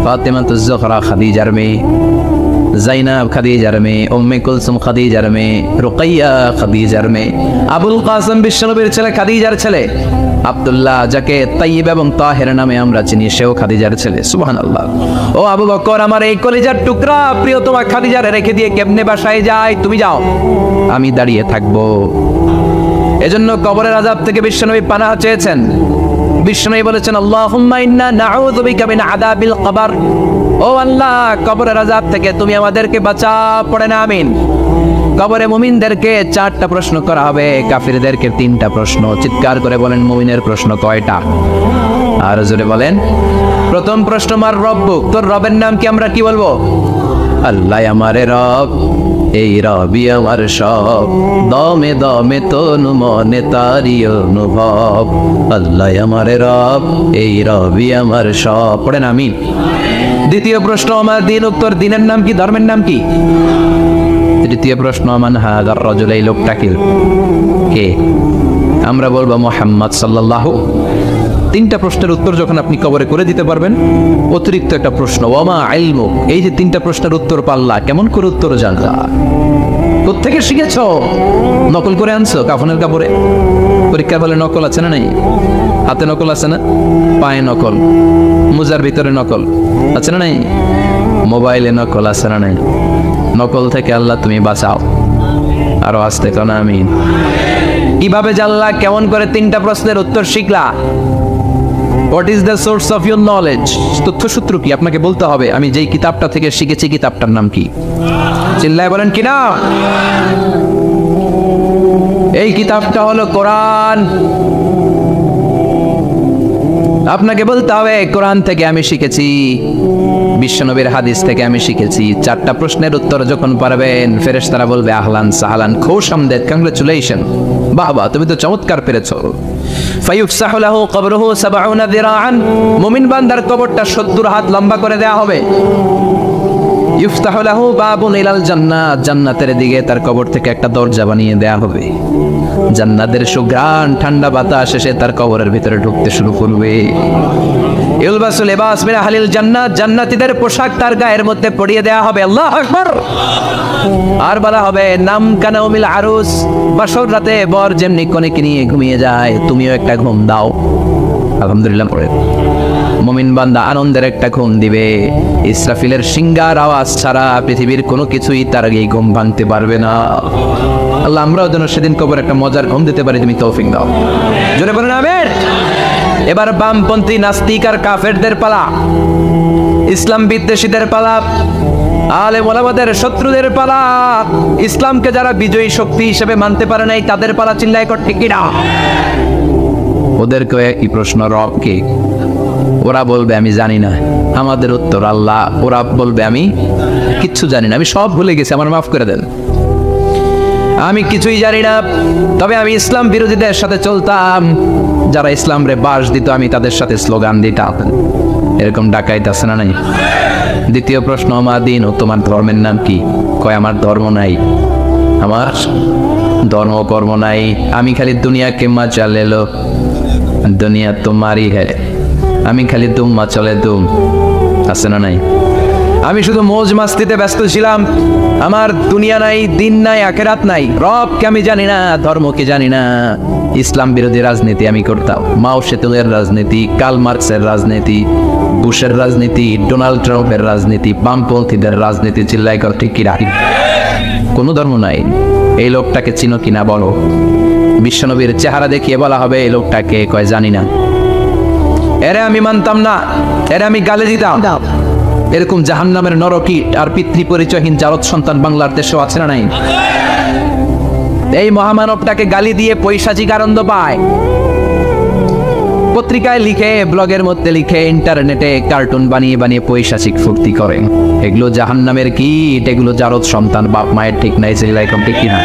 ফাতেমাতুজ জোহরা খাদিজার মেয়ে, জাইনাব খাদিজার মেয়ে, উম্মে কুলসুম খাদিজার মেয়ে, রুকাইয়া খাদিজার মেয়ে, আবুল কাসেম বিশ্বনবীর ছেলে খাদিজার ছেলে, আব্দুল্লাহ যাকে তাইয়্যিব এবং তাহের নামে আমরা চিনি, সেও খাদিজার ছেলে। সুবহানাল্লাহ। ও আবু বকর, আমার এই কলিজার টুকরা প্রিয়তমা খাদিজারে রেখে দিয়ে কেমনে বাসায় যায়? তুমি যাও, আমি দাঁড়িয়ে থাকবো। এজন্য কবরের আযাব থেকে বিশ্বনবী পানাহ চেয়েছেন। বিশ্বনবী বলেছেন, আল্লাহুম্মা ইন্না নাউযু বিকা মিন আযাবিল কবর। ও আল্লাহ, কবরের আযাব থেকে তুমি আমাদেরকে বাঁচাও। পড়েন আমিন। কবরে মুমিনদেরকে 4টা প্রশ্ন করা হবে, কাফিরদেরকে 3টা প্রশ্ন। চিৎকার করে বলেন, মুমিনের প্রশ্ন কয়টা? আর জোরে বলেন। প্রথম প্রশ্ন, মার রব্বুক, তোর রবের নাম কি? আমরা কি বলবো? আল্লাহ আমারে রব, এই রবি আমার সব, দমে দমে তনু মনে তারি অনুভব। আল্লাহ আমারে রব, এই রবি আমার সব। পড়েন আমিন। দ্বিতীয় প্রশ্ন, আমার দিন, উত্তর দিনের নাম কি? ধর্মের নাম কি? তৃতীয় প্রশ্ন, মান হাযার রাজুল, এই লোকটা কে? আমরা বলবো মুহাম্মদ সাল্লাল্লাহু। 3টা প্রশ্নের উত্তর যখন আপনি কবরে করে দিতে পারবেন, অতিরিক্ত একটা প্রশ্ন, ওয়ামা ইলমু, এই যে 3টা প্রশ্নের উত্তর পাল্লা, কেমন করে উত্তর জানলা? কোত্থেকে শিখেছ? নকল করে আনছো কাফনের কাপড়ে? পরীক্ষার বলে নকল আছে না নাই? হাতে নকল আছে না? পায়ে নকল, মুজার ভিতরে নকল আছে না নাই? মোবাইলে নকল আছে না নাই? নকল থেকে আল্লাহ তুমি বাঁচাও। আরো আসতে কেন আমিন। কিভাবে জানলা? কেমন করে 3টা প্রশ্নের উত্তর শিখলা? What is the source of your knowledge? তথ্যসূত্র কি? আপনাকে বলতে হবে, আমি যেই কিতাবটা থেকে শিখেছি, কিতাবটার নাম কি? চিল্লায় বলেন কিনা। এই কিতাবটা হলো কোরআন। আপনাকে বলতে হবে, কোরআন থেকে আমি শিখেছি, বিশ্বনবীর হাদিস থেকে আমি শিখেছি। 4টা প্রশ্নের উত্তর যখন পারবেন, ফেরেশতারা বলবে, আহলান সাহলান, খুশ আমদেদ, কংগ্রেচুলেশন, বাহ বাহ, তুমি তো চমৎকার পেরেছো। ফায়ুফসাহু লাহু কবরুহু 70 যিরাআন, মুমিন বান্দার কবরটা 70 হাত লম্বা করে দেয়া হবে। ইফতাহু লাহু বাবুন ইলাল জান্নাত, জান্নাতের দিকে তার কবর থেকে একটা দরজা বানিয়ে দেয়া হবে। জান্নাতের সুঘ্রাণ ঠান্ডা বাতাস এসে তার কবরের ভিতরে ঢুকতে শুরু করবে। ইলবাসু লিবাস মিন আহলিল জান্নাত, জান্নাতীদের পোশাক তার গায়ের মধ্যে পরিয়ে দেয়া হবে। আল্লাহু আকবার। আর বলা হবে, নাম কানাউমিল আরুস, বাসর রাতে বর যেমনি কনেকে নিয়ে ঘুমিয়ে যায়, তুমিও একটা ঘুম দাও। আলহামদুলিল্লাহ পড়ে মুমিন বান্দা আনন্দের একটা ঘুম দিবে। ইসরাফিলের সিংগার আওয়াজ ছাড়া পৃথিবীর কোনো কিছুই তার আগে ঘুম ভাঙতে পারবে না। আল্লাহ আমরাও যেন সেদিন কবর একটা মজার ঘুম দিতে পারি, তুমি তৌফিক দাও। জোরে বলেন আমিন। এবার বামপন্থী নাস্তিক আর কাফেরদের পালা, ইসলাম বিদ্বেষীদের পালা, আলেম ওলামাদের শত্রুদের পালা, ইসলামকে যারা বিজয়ী শক্তি হিসেবে মানতে পারে নাই তাদের পালা। চিল্লায় কর ঠিক কিনা। ওদেরকে একই প্রশ্ন, রব কে? ওরা বলবে আমি জানি না। আমাদের উত্তর আল্লাহ। ওরা বলবে আমি কিচ্ছু জানি না, আমি সব ভুলে গেছি, আমার মাফ করে দেন, আমি কিছুই জানি না। তবে আমি ইসলাম বিরোধীদের সাথে চলতাম, যারা ইসলাম রে বাস দিত আমি তাদের সাথে স্লোগান দিতাম। এরকম ডাকাইত আছে না নাই? দ্বিতীয় প্রশ্ন, আমার দিন, ও তোমার ধর্মের নাম কি? কয় আমার ধর্ম নাই, আমার ধর্ম কর্ম নাই, আমি খালি দুনিয়া কে মজা ले लो, দুনিয়া তোমারই है, আমি খালি দুম চলে দুম। আছে না নাই? আমি শুধু মौज মাস্তিতে ব্যস্ত ছিলাম, আমার দুনিয়া নাই, দিন নাই, আখিরাত নাই, রবকে আমি জানি না, ধর্মকে জানি না। ইসলাম বিরোধী রাজনীতি আমি করতাম, মাও সেতুংয়ের রাজনীতি, কার্ল মার্কসের রাজনীতি, বুশের রাজনীতি, ডোনাল্ড ট্রাম্পের রাজনীতি, বামপন্থীদের রাজনীতি। চিল্লাই কর ঠিক কি রাখি? কোনো ধর্ম নাই। এই লোকটাকে চিনো কিনা বলো? বিশ্বনবীর চেহারা দেখিয়ে বলা হবে এই লোকটাকে, কয় জানি না, এরে আমি মানতাম না, এরে আমি গালি দিতাম। এরকম জাহান্নামের নরকীট আর পিতৃ পরিচয়হীন জারদ সন্তান বাংলার দেশেও আছে না নাই? এই মহামানবটাকে গালি দিয়ে পৈশাচিক আনন্দ পায়। পত্রিকায় লিখে, ব্লগের মধ্যে লিখে, ইন্টারনেটে কার্টুন বানিয়ে বানিয়ে পৈশাচিক ফুর্তি করে। এগুলো জাহান্নামের কীট, এগুলো জারদ সন্তান, বাপ মায়ের ঠিক নাই, এরকম ঠিক কিনা?